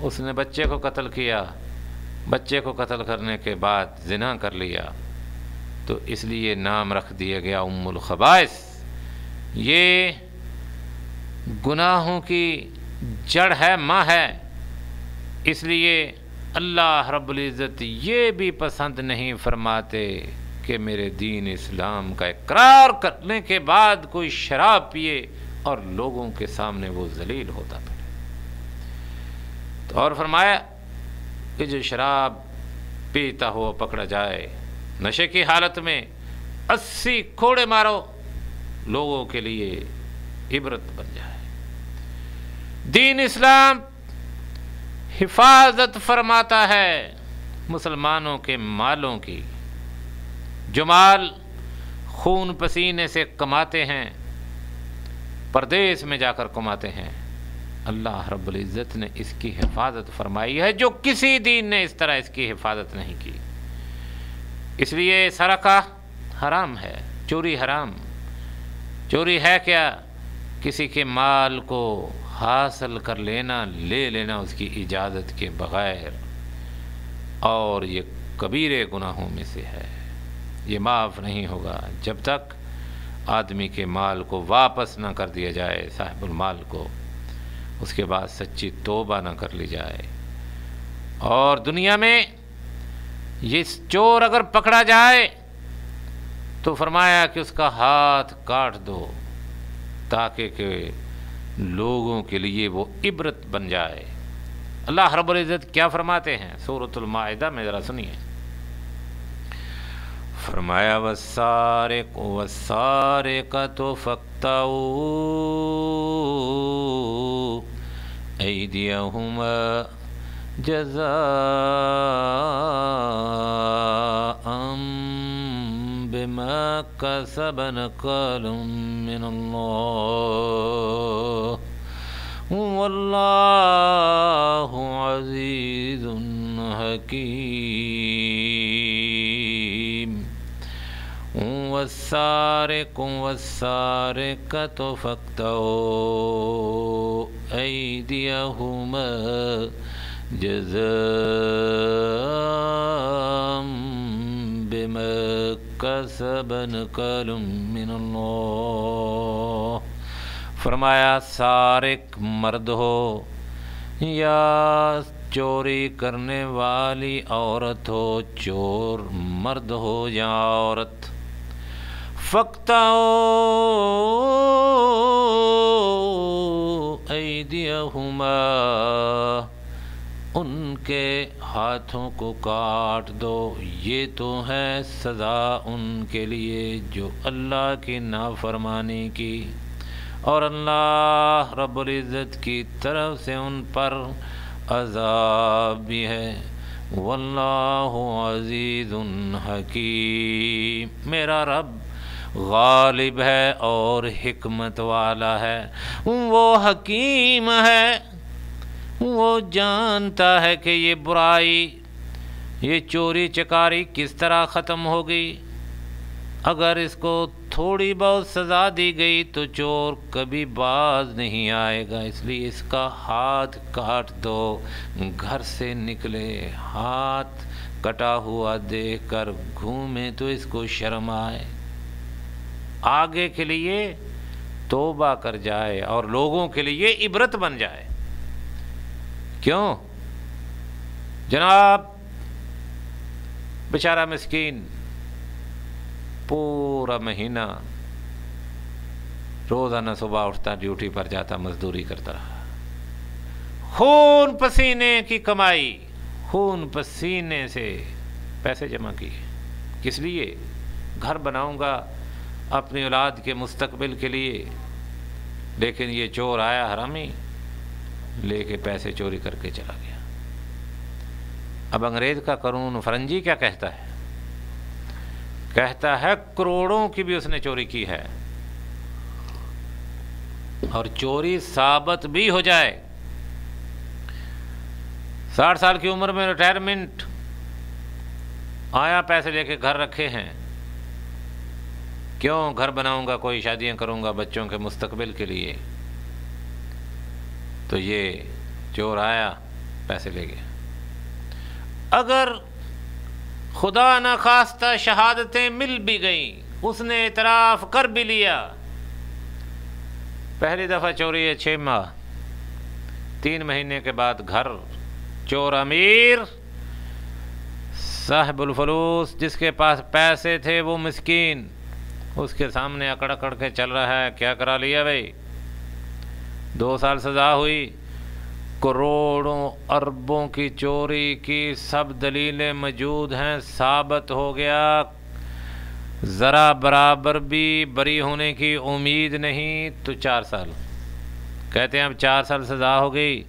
اس نے بچے کو قتل کیا، بچے کو قتل کرنے کے بعد زنا کر لیا، تو اس لیے نام رکھ دیا گیا ام الخبائث۔ یہ گناہوں کی جڑ ہے، ماں ہے، اس لیے اللہ رب العزت یہ بھی پسند نہیں فرماتے کہ میرے دین اسلام کا اقرار کرنے کے بعد کوئی شراب پیے اور لوگوں کے سامنے وہ ذلیل ہوتا پھرے۔ تو اور فرمایا کہ جو شراب پیتا ہوا پکڑا جائے، نشے کی حالت میں 80 کوڑے مارو، لوگوں کے لیے عبرت بن جائے۔ دین اسلام حفاظت فرماتا ہے مسلمانوں کے مالوں کی، جو مال خون پسینے سے کماتے ہیں، پردیس میں جا کر کماتے ہیں، اللہ رب العزت نے اس کی حفاظت فرمائی ہے، جو کسی دین نے اس طرح اس کی حفاظت نہیں کی۔ اس لیے سرقہ حرام ہے، چوری حرام۔ چوری ہے کیا؟ کسی کے مال کو حاصل کر لینا، لے لینا اس کی اجازت کے بغیر، اور یہ کبیرے گناہوں میں سے ہے، یہ معاف نہیں ہوگا جب تک آدمی کے مال کو واپس نہ کر دیا جائے، صاحب المال کو، اس کے بعد سچی توبہ نہ کر لی جائے۔ اور دنیا میں یہ چور اگر پکڑا جائے تو فرمایا کہ اس کا ہاتھ کاٹ دو، تاکہ کہ لوگوں کے لیے وہ عبرت بن جائے۔ اللہ رب العزت کیا فرماتے ہیں سورۃ المائدہ میں، ذرا سنیے۔ فرمایا والسارق والسارقۃ فاقطعوا ایدیہما جزاء بما کسبا نکالا من اللہ واللہ عزیز حکیم۔ والسارق والسارقۃ فاقطعوا ایدیہما جزاء بما کسبا نکالا من اللہ۔ فرمایا سارق مرد ہو یا چوری کرنے والی عورت ہو، چور مرد ہو یا عورت، فاقطعوا ایدیہما، ان کے ہاتھوں کو کاٹ دو، یہ تو ہے سزا ان کے لیے جو اللہ کی نافرمانی کی، اور اللہ رب العزت کی طرف سے ان پر عذاب بھی ہے۔ واللہ عزیز حکیم، میرا رب غالب ہے اور حکمت والا ہے، وہ حکیم ہے، وہ جانتا ہے کہ یہ برائی، یہ چوری چکاری کس طرح ختم ہوگی۔ اگر اس کو تھوڑی بہت سزا دی گئی تو چور کبھی باز نہیں آئے گا، اس لیے اس کا ہاتھ کاٹ دو۔ گھر سے نکلے ہاتھ کٹا ہوا دیکھ کر گھومے تو اس کو شرم آئے، آگے کے لیے توبہ کر جائے اور لوگوں کے لیے عبرت بن جائے۔ کیوں جناب؟ بیچارہ مسکین پورا مہینہ روزانہ صبح اٹھتا، ڈیوٹی پر جاتا، مزدوری کرتا رہا، خون پسینے کی کمائی، خون پسینے سے پیسے جمع کیے، کس لیے؟ گھر بناؤں گا اپنی اولاد کے مستقبل کے لیے، لیکن یہ چور آیا حرامی، لے کے پیسے چوری کر کے چلا گیا۔ اب انگریز کا قانون فرنجی کیا کہتا ہے؟ کہتا ہے کروڑوں کی بھی اس نے چوری کی ہے، اور چوری ثابت بھی ہو جائے، 60 سال کی عمر میں ریٹائرمنٹ آیا، پیسے لے کے گھر رکھے ہیں، کیوں؟ گھر بناؤں گا، کوئی شادیاں کروں گا بچوں کے مستقبل کے لیے، تو یہ چور آیا پیسے لے گیا۔ اگر خدا نہ خواستہ شہادتیں مل بھی گئیں، اس نے اعتراف کر بھی لیا، پہلی دفعہ چوری ہے 6 ماہ، 3 مہینے کے بعد گھر، چور امیر، صاحب الفلوس جس کے پاس پیسے تھے وہ مسکین، اس کے سامنے اکڑ اکڑ کے چل رہا ہے، کیا کرا لیا بھائی؟ 2 سال سزا ہوئی، کروڑوں اربوں کی چوری کی سب دلیلیں موجود ہیں، ثابت ہو گیا، ذرا برابر بھی بری ہونے کی امید نہیں، تو 4 سال کہتے ہیں۔ اب 4 سال سزا ہو گئی،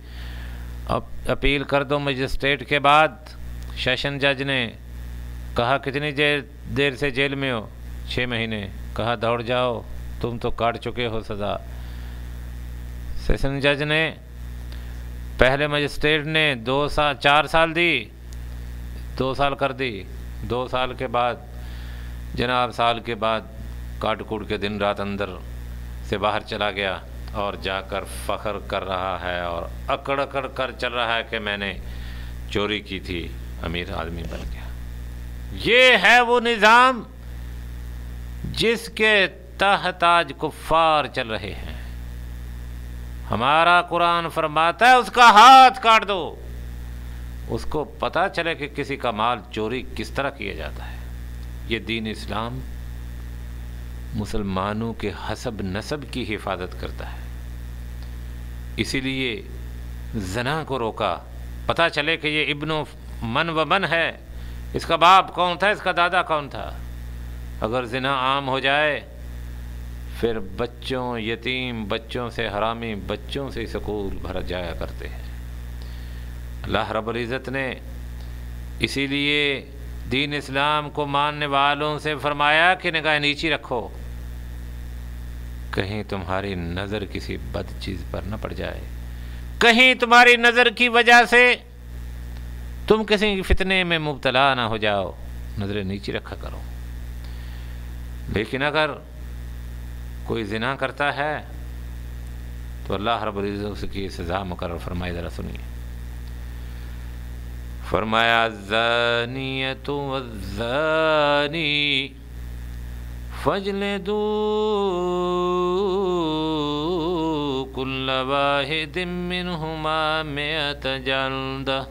اب اپیل کر دو مجسٹریٹ کے بعد، سیشن جج نے کہا کتنی دیر سے جیل میں ہو؟ 6 مہینے، کہا دوڑ جاؤ، تم تو کاٹ چکے ہو سزا۔ سیشن جج نے، پہلے مجسٹریٹ نے 4 سال دی، 2 سال کر دی، 2 سال کے بعد جناب، سال کے بعد کاٹ کوٹ کے دن رات اندر سے باہر چلا گیا، اور جا کر فخر کر رہا ہے اور اکڑ اکڑ کر چل رہا ہے کہ میں نے چوری کی تھی، امیر آدمی بن گیا۔ یہ ہے وہ نظام جس کے تحت آج کفار چل رہے ہیں۔ ہمارا قرآن فرماتا ہے اس کا ہاتھ کاٹ دو، اس کو پتہ چلے کہ کسی کا مال چوری کس طرح کیا جاتا ہے۔ یہ دین اسلام مسلمانوں کے حسب نسب کی حفاظت کرتا ہے، اسی لیے زنا کو روکا، پتہ چلے کہ یہ ابن من و من ہے، اس کا باپ کون تھا، اس کا دادا کون تھا۔ اگر زنا عام ہو جائے پھر بچوں، یتیم بچوں سے، حرامی بچوں سے سکول بھر جایا کرتے ہیں۔ اللہ رب العزت نے اسی لیے دین اسلام کو ماننے والوں سے فرمایا کہ نگاہ نیچی رکھو، کہیں تمہاری نظر کسی بد چیز پر نہ پڑ جائے، کہیں تمہاری نظر کی وجہ سے تم کسی فتنے میں مبتلا نہ ہو جاؤ، نظر نیچی رکھا کرو۔ لیکن اگر کوئی زنا کرتا ہے تو اللہ رب العزت اس کی سزا مقرر فرمائی، ذرا سنیے۔ فرمایا الزانیۃ والزانی فاجلدوا کل واحد منہما 100 جلدہ۔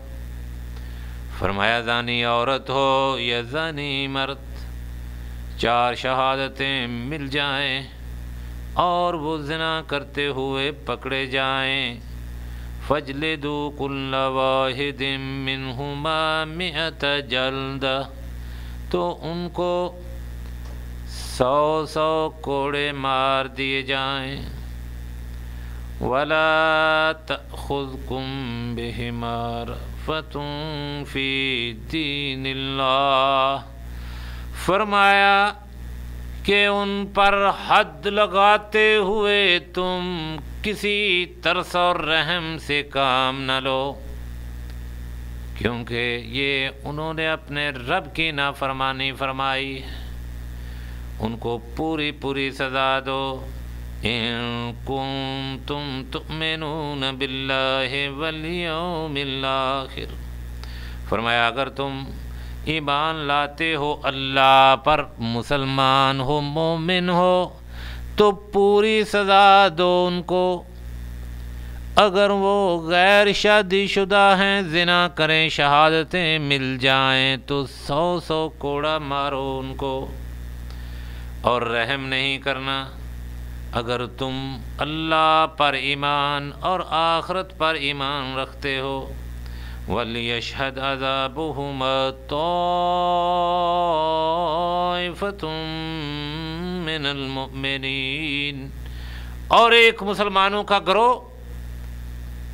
فرمایا زانی عورت ہو یا زانی مرد، 4 شہادتیں مل جائیں اور وہ زنا کرتے ہوئے پکڑے جائیں، فَاجْلِدُوا كُلَّ وَاحِدٍ مِّنْهُمَا 100 جلدہ، تو ان کو 100 کوڑے مار دیے جائیں۔ وَلَا تَأْخُذْكُمْ بِهِمَا سخفتم فی دین اللہ، فرمایا کہ ان پر حد لگاتے ہوئے تم کسی ترس اور رحم سے کام نہ لو، کیونکہ یہ انہوں نے اپنے رب کی نافرمانی فرمائی، ان کو پوری پوری سزا دو۔ ان کنتم تؤمنون باللہ والیوم الآخر، فرمایا اگر تم ایمان لاتے ہو اللہ پر، مسلمان ہو، مومن ہو، تو پوری سزا دو ان کو۔ اگر وہ غیر شادی شدہ ہیں، زنا کریں، شہادتیں مل جائیں، تو 100 کوڑا مارو ان کو، اور رحم نہیں کرنا۔ اگر تم اللہ پر ایمان اور آخرت پر ایمان رکھتے ہو، وَلْيَشْهَدْ عَذَابُهُمَا طَائِفَةٌ مِّنَ الْمُؤْمِنِينَ، اور ایک مسلمانوں کا گروہ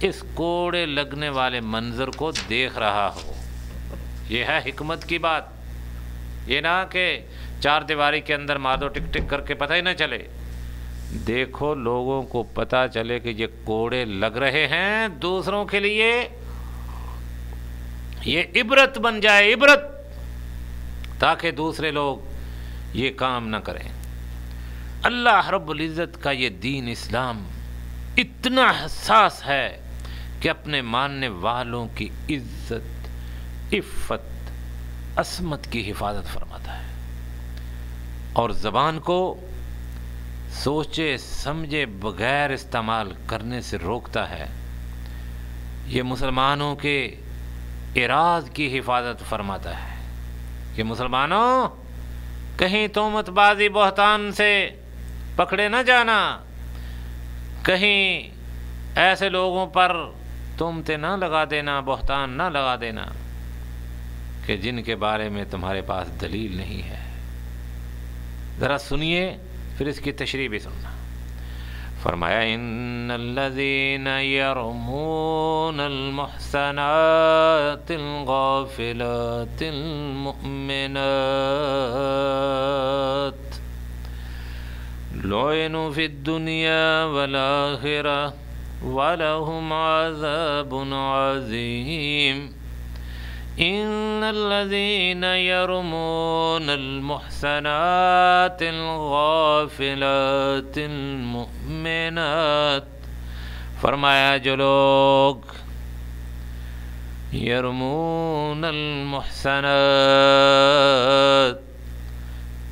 اس کوڑے لگنے والے منظر کو دیکھ رہا ہو۔ یہ ہے حکمت کی بات، یہ نہ کہ چار دیواری کے اندر مار دو ٹک ٹک کر کے پتہ ہی نہ چلے، دیکھو لوگوں کو پتہ چلے کہ یہ کوڑے لگ رہے ہیں، دوسروں کے لیے یہ عبرت بن جائے، عبرت، تاکہ دوسرے لوگ یہ کام نہ کریں۔ اللہ رب العزت کا یہ دین اسلام اتنا حساس ہے کہ اپنے ماننے والوں کی عزت، عفت، عصمت کی حفاظت فرماتا ہے، اور زبان کو سوچے سمجھے بغیر استعمال کرنے سے روکتا ہے۔ یہ مسلمانوں کے اعراض کی حفاظت فرماتا ہے کہ مسلمانوں کہیں تہمت بازی بہتان سے پکڑے نہ جانا، کہیں ایسے لوگوں پر تہمتیں نہ لگا دینا، بہتان نہ لگا دینا کہ جن کے بارے میں تمہارے پاس دلیل نہیں ہے۔ ذرا سنیے پھر اس کی تشریح بھی سننا۔ فرمایا ان الذین یرمون المحصنات الغافلات المؤمنات لعنوا فی الدنیا والآخرہ ولہم عذاب عظیم۔ ان الذین یرمون المحصنات الغافلات المؤمنات، فرمایا جو لوگ یرمون المحصنات،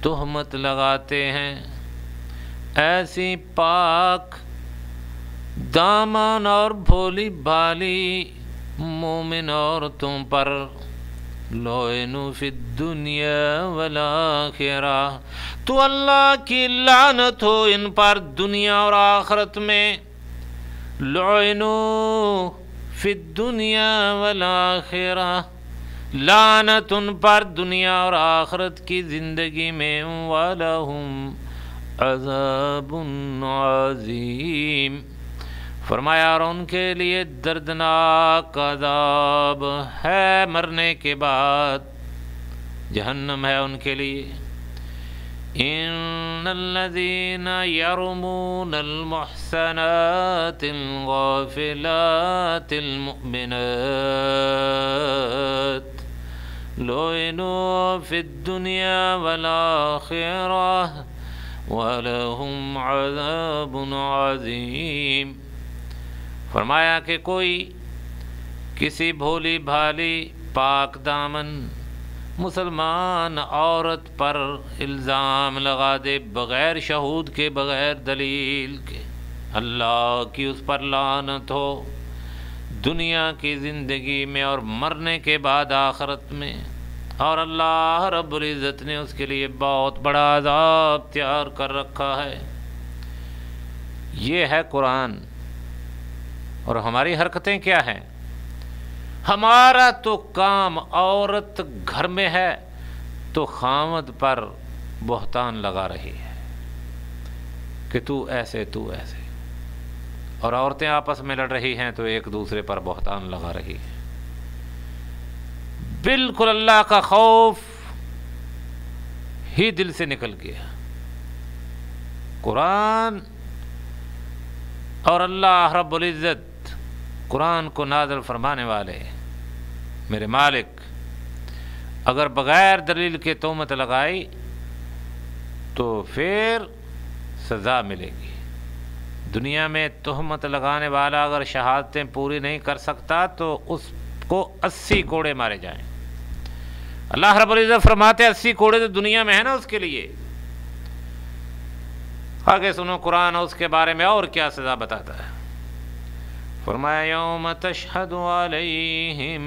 تہمت لگاتے ہیں ایسی پاک دامن اور بھولی بھالی مومن عورتوں پر، لعنوا فی الدنیا والآخرہ، تو اللہ کی لعنت ہو ان پر دنیا اور آخرت میں۔ لعنوا فی الدنیا والآخرہ، لعنت ان پر دنیا اور آخرت کی زندگی میں۔ وَلَهُمْ عذاب عظیم، فرمایا اور ان کے لیے دردناک عذاب ہے، مرنے کے بعد جہنم ہے ان کے لیے۔ ان الذین یرمون المحصنات الغافلات المؤمنات لعنوا فی الدنیا والآخرہ وَلَهُمْ عَذَابٌ عَظِيمٌ، فرمایا کہ کوئی کسی بھولی بھالی پاک دامن مسلمان عورت پر الزام لگا دے بغیر شہود کے، بغیر دلیل کے، اللہ کی اس پر لعنت ہو دنیا کی زندگی میں اور مرنے کے بعد آخرت میں، اور اللہ رب العزت نے اس کے لیے بہت بڑا عذاب تیار کر رکھا ہے۔ یہ ہے قرآن، اور ہماری حرکتیں کیا ہیں؟ ہمارا تو کام عورت گھر میں ہے تو خاوند پر بہتان لگا رہی ہے کہ تو ایسے تو ایسے، اور عورتیں آپس میں لڑ رہی ہیں تو ایک دوسرے پر بہتان لگا رہی ہیں۔ بالکل اللہ کا خوف ہی دل سے نکل گیا۔ قرآن اور اللہ رب العزت قرآن کو نازل فرمانے والے میرے مالک اگر بغیر دلیل کے تہمت لگائی تو پھر سزا ملے گی۔ دنیا میں تہمت لگانے والا اگر شہادتیں پوری نہیں کر سکتا تو اس کو 80 کوڑے مارے جائیں۔ اللہ رب العزت فرماتے 80 کوڑے تو دنیا میں ہے نا اس کے لیے۔ آگے سنو قرآن اس کے بارے میں اور کیا سزا بتاتا ہے۔ فرمایا یوم تشہد علیہم،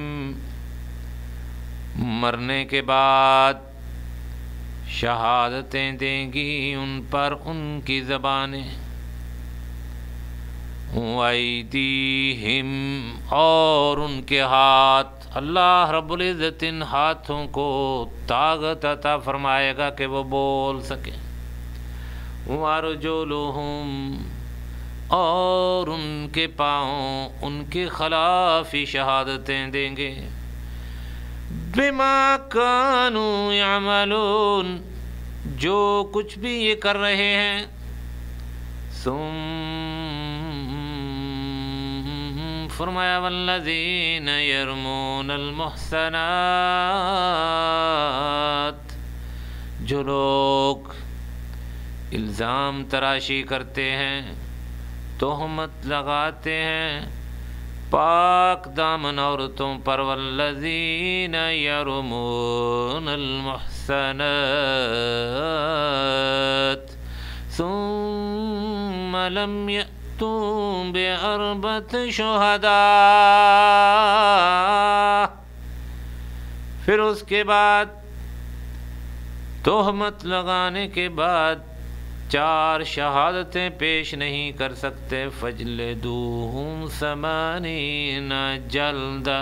مرنے کے بعد شہادتیں دیں گی ان پر ان کی زبانیں، وَأَيْدِيهِمْ، اور ان کے ہاتھ۔ اللہ رب العزت ان ہاتھوں کو طاقت عطا فرمائے گا کہ وہ بول سکیں۔ وَأَرْجُلُهُمْ، اور ان کے پاؤں ان کے خلاف ہی شہادتیں دیں گے۔ بِمَا كَانُوا يَعْمَلُونَ، جو کچھ بھی یہ کر رہے ہیں۔ فرمایا والذین یرمون المحصنات، جو لوگ الزام تراشی کرتے ہیں، تہمت لگاتے ہیں پاک دامن عورتوں پر، والذین یرمون المحصنات ثم لم یأتوا بأربعۃ شہداء، پھر اس کے بعد تہمت لگانے کے بعد 4 شہادتیں پیش نہیں کر سکتے، فجلدوہم 80 جلدہ،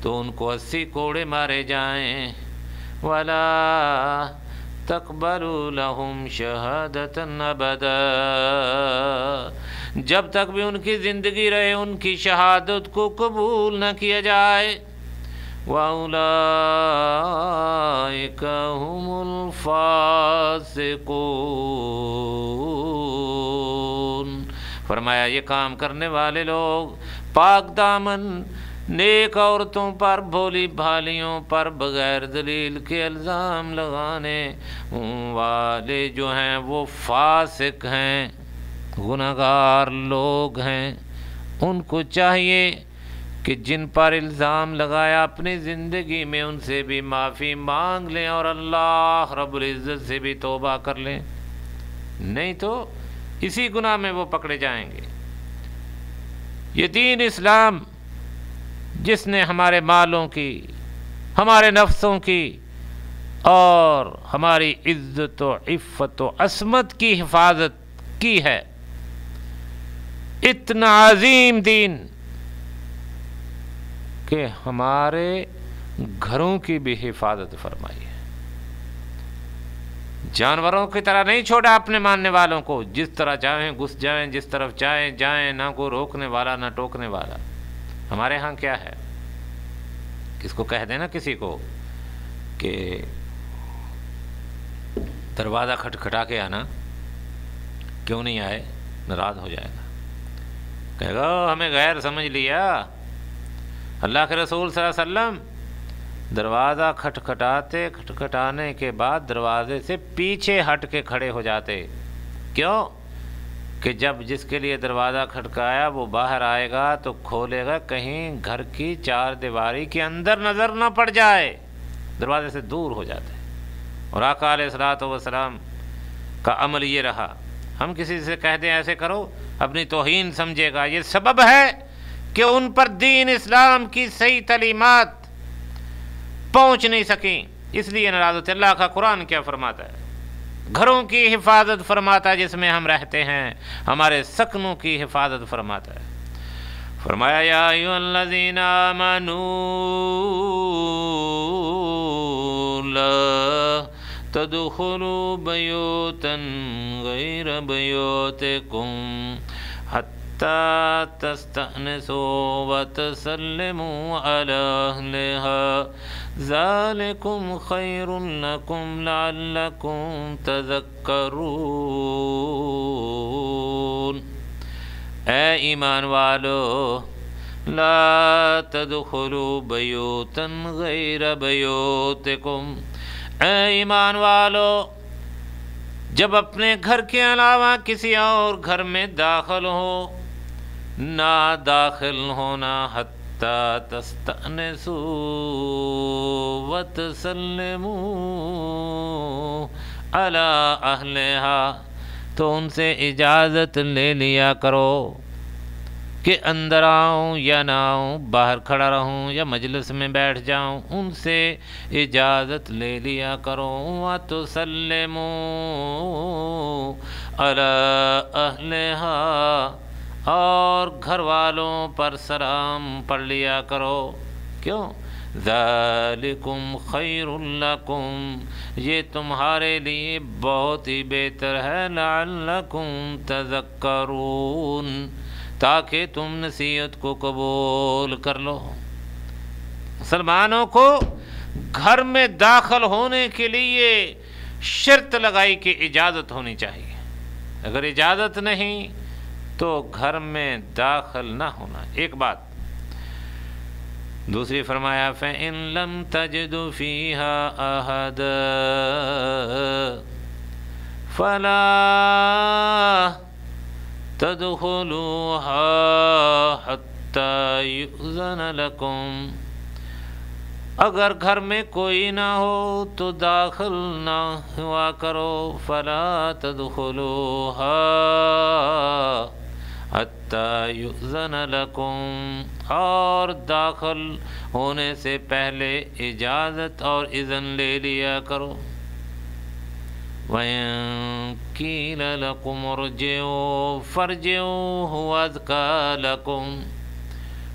تو ان کو 80 کوڑے مارے جائیں۔ ولا تقبلوا لہم شہادۃ ابدا، جب تک بھی ان کی زندگی رہے ان کی شہادت کو قبول نہ کیا جائے۔ وَأُولَئِكَ هُمُ الْفَاسِقُونَ، فرمایا یہ کام کرنے والے لوگ پاک دامن نیک عورتوں پر، بھولی بھالیوں پر بغیر دلیل کے الزام لگانے والے جو ہیں وہ فاسق ہیں، گناہگار لوگ ہیں۔ ان کو چاہیے کہ جن پر الزام لگایا اپنی زندگی میں ان سے بھی معافی مانگ لیں اور اللہ رب العزت سے بھی توبہ کر لیں، نہیں تو اسی گناہ میں وہ پکڑے جائیں گے۔ یہ دین اسلام جس نے ہمارے مالوں کی، ہمارے نفسوں کی اور ہماری عزت و عفت و عصمت کی حفاظت کی ہے، اتنا عظیم دین کہ ہمارے گھروں کی بھی حفاظت فرمائی ہے۔ جانوروں کی طرح نہیں چھوڑا اپنے ماننے والوں کو، جس طرح چاہیں گھس جائیں، جس طرف چاہیں جائیں، نہ کوئی روکنے والا نہ ٹوکنے والا۔ ہمارے ہاں کیا ہے، کس کو کہہ دینا کسی کو کہ دروازہ کھٹکھٹا کے آنا، کیوں نہیں آئے، ناراض ہو جائے گا، کہے گا ہمیں غیر سمجھ لیا۔ اللہ کے رسول صلی اللہ علیہ وسلم دروازہ کھٹکھٹانے کے بعد دروازے سے پیچھے ہٹ کے کھڑے ہو جاتے، کیوں کہ جب جس کے لیے دروازہ کھٹکایا وہ باہر آئے گا تو کھولے گا کہیں گھر کی 4 دیواری کے اندر نظر نہ پڑ جائے، دروازے سے دور ہو جاتے۔ اور آقا علیہ الصلوۃ والسلام کا عمل یہ رہا، ہم کسی سے کہہ دیں ایسے کرو اپنی توہین سمجھے گا، یہ سبب ہے کہ ان پر دین اسلام کی صحیح تعلیمات پہنچ نہیں سکیں، اس لیے ناراض ہوتے۔ اللہ کا قرآن کیا فرماتا ہے، گھروں کی حفاظت فرماتا ہے جس میں ہم رہتے ہیں، ہمارے سکنوں کی حفاظت فرماتا ہے۔ فرمایا یا ایھا الذین آمنوا لا تدخلوا بیوتا غیر بیوتکم حتى تستأنسوا وتسلموا على أهلها ذلكم خير لكم لعلكم تذكرون۔ اے ایمان والو، لا تدخلوا بیوتا غیر بیوتکم، اے ایمان والو جب اپنے گھر کے علاوہ کسی اور گھر میں داخل ہو نہ داخل ہونا، حتی تستأنسوا وتسلموا علی اہلہا، تو ان سے اجازت لے لیا کرو کہ اندر آؤں یا نہ آؤں، باہر کھڑا رہوں یا مجلس میں بیٹھ جاؤں، ان سے اجازت لے لیا کرو۔ وَتُسَلِّمُوا عَلَىٰ أَهْلِهَا، اور گھر والوں پر سلام پڑھ لیا کرو۔ کیوں؟ ذَلِكُمْ خَيْرٌ لَكُمْ، یہ تمہارے لیے بہت ہی بہتر ہے، لَعَلَّكُمْ تَذَكَّرُونَ، تاکہ تم نصیحت کو قبول کر لو۔ مسلمانوں کو گھر میں داخل ہونے کے لیے شرط لگائی کہ اجازت ہونی چاہیے، اگر اجازت نہیں تو گھر میں داخل نہ ہونا، ایک بات۔ دوسری فرمایا فَإِن لَمْ تَجِدُوا فِيهَا أَحَدًا فَلَا تَدْخُلُوهَا حَتَّى يُؤْذَنَ لَكُمْ، اگر گھر میں کوئی نہ ہو تو داخل نہ ہوا کرو، فَلَا تَدْخُلُوهَا حَتَّى يُؤْذَنَ لَكُمْ، اور داخل ہونے سے پہلے اجازت اور اذن لے لیا کرو۔ وَإِن قِيلَ لَكُمُ ارْجِعُوا فَارْجِعُوا هُوَ أَزْكَىٰ لَكُمْ،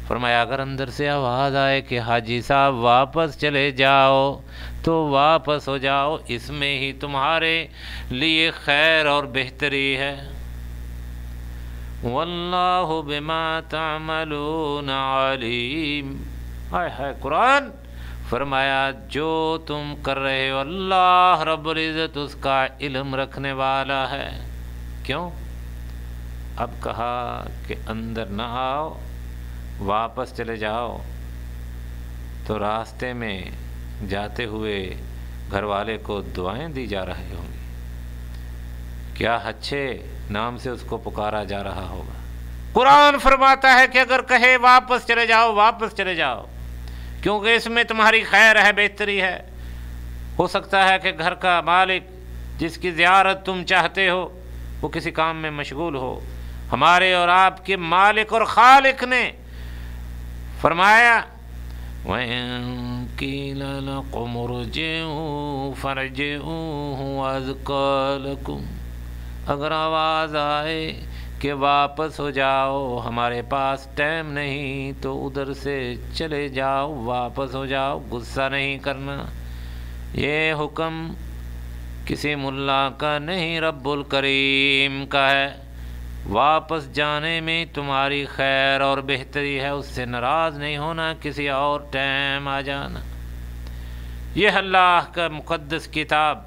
فرمایا اگر اندر سے آواز آئے کہ حاجی صاحب واپس چلے جاؤ تو واپس ہو جاؤ، اس میں ہی تمہارے لیے خیر اور بہتری ہے۔ وَاللَّهُ بِمَا تَعْمَلُونَ عَلِيمٌ، ہائے ہائے قرآن، فرمایا جو تم کر رہے ہو اللہ رب العزت اس کا علم رکھنے والا ہے۔ کیوں؟ اب کہا کہ اندر نہ آؤ، واپس چلے جاؤ، تو راستے میں جاتے ہوئے گھر والے کو دعائیں دی جا رہی ہوں گی، کیا اچھے نام سے اس کو پکارا جا رہا ہوگا۔ قرآن فرماتا ہے کہ اگر کہے واپس چلے جاؤ، واپس چلے جاؤ، کیونکہ اس میں تمہاری خیر ہے، بہتری ہے۔ ہو سکتا ہے کہ گھر کا مالک جس کی زیارت تم چاہتے ہو وہ کسی کام میں مشغول ہو۔ ہمارے اور آپ کے مالک اور خالق نے فرمایا وَإِن قِيلَ لَكُمُ ارْجِعُوا فَارْجِعُوا هُوَ أَزْكَىٰ لَكُمْ، اگر آواز آئے کہ واپس ہو جاؤ، ہمارے پاس ٹائم نہیں تو ادھر سے چلے جاؤ، واپس ہو جاؤ، غصہ نہیں کرنا۔ یہ حکم کسی ملا کا نہیں، رب الکریم کا ہے۔ واپس جانے میں تمہاری خیر اور بہتری ہے، اس سے ناراض نہیں ہونا، کسی اور ٹائم آ جانا۔ یہ اللہ کا مقدس کتاب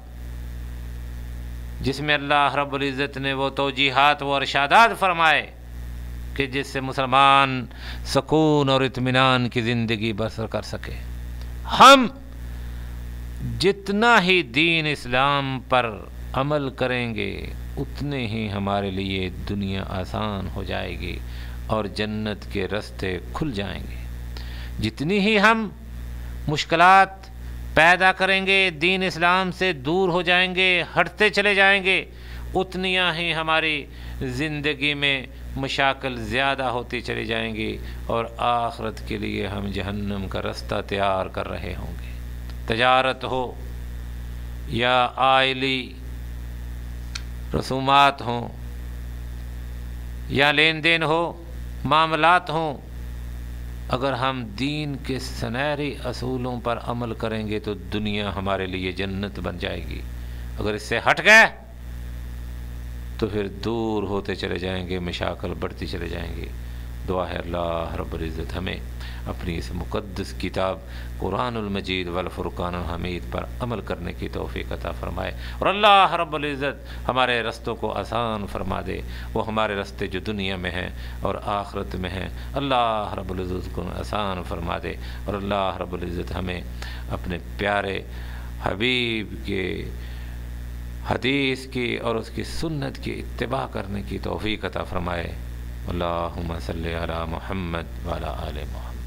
جس میں اللہ رب العزت نے وہ توجیحات و ارشادات فرمائے کہ جس سے مسلمان سکون اور اطمینان کی زندگی بسر کر سکے۔ ہم جتنا ہی دین اسلام پر عمل کریں گے اتنے ہی ہمارے لیے دنیا آسان ہو جائے گی اور جنت کے راستے کھل جائیں گے۔ جتنی ہی ہم مشکلات پیدا کریں گے، دین اسلام سے دور ہو جائیں گے، ہٹتے چلے جائیں گے، اتنی ہی ہماری زندگی میں مشاکل زیادہ ہوتی چلی جائیں گی اور آخرت کے لیے ہم جہنم کا راستہ تیار کر رہے ہوں گے۔ تجارت ہو یا آئلی رسومات ہوں یا لین دین ہو، معاملات ہوں، اگر ہم دین کے سنہری اصولوں پر عمل کریں گے تو دنیا ہمارے لیے جنت بن جائے گی۔ اگر اس سے ہٹ گئے تو پھر دور ہوتے چلے جائیں گے، مشاکل بڑھتی چلے جائیں گی۔ دعا ہے اللہ رب العزت ہمیں اپنی اس مقدس کتاب قرآن المجید والفرقان الحمید پر عمل کرنے کی توفیق عطا فرمائے، اور اللہ رب العزت ہمارے رستوں کو آسان فرما دے۔ وہ ہمارے رستے جو دنیا میں ہیں اور آخرت میں ہیں، اللہ رب العزت کو آسان فرما دے، اور اللہ رب العزت ہمیں اپنے پیارے حبیب کے حدیث کی اور اس کی سنت کی اتباع کرنے کی توفیق عطا فرمائے۔ اللہم صلی علی محمد وعلی آل محمد۔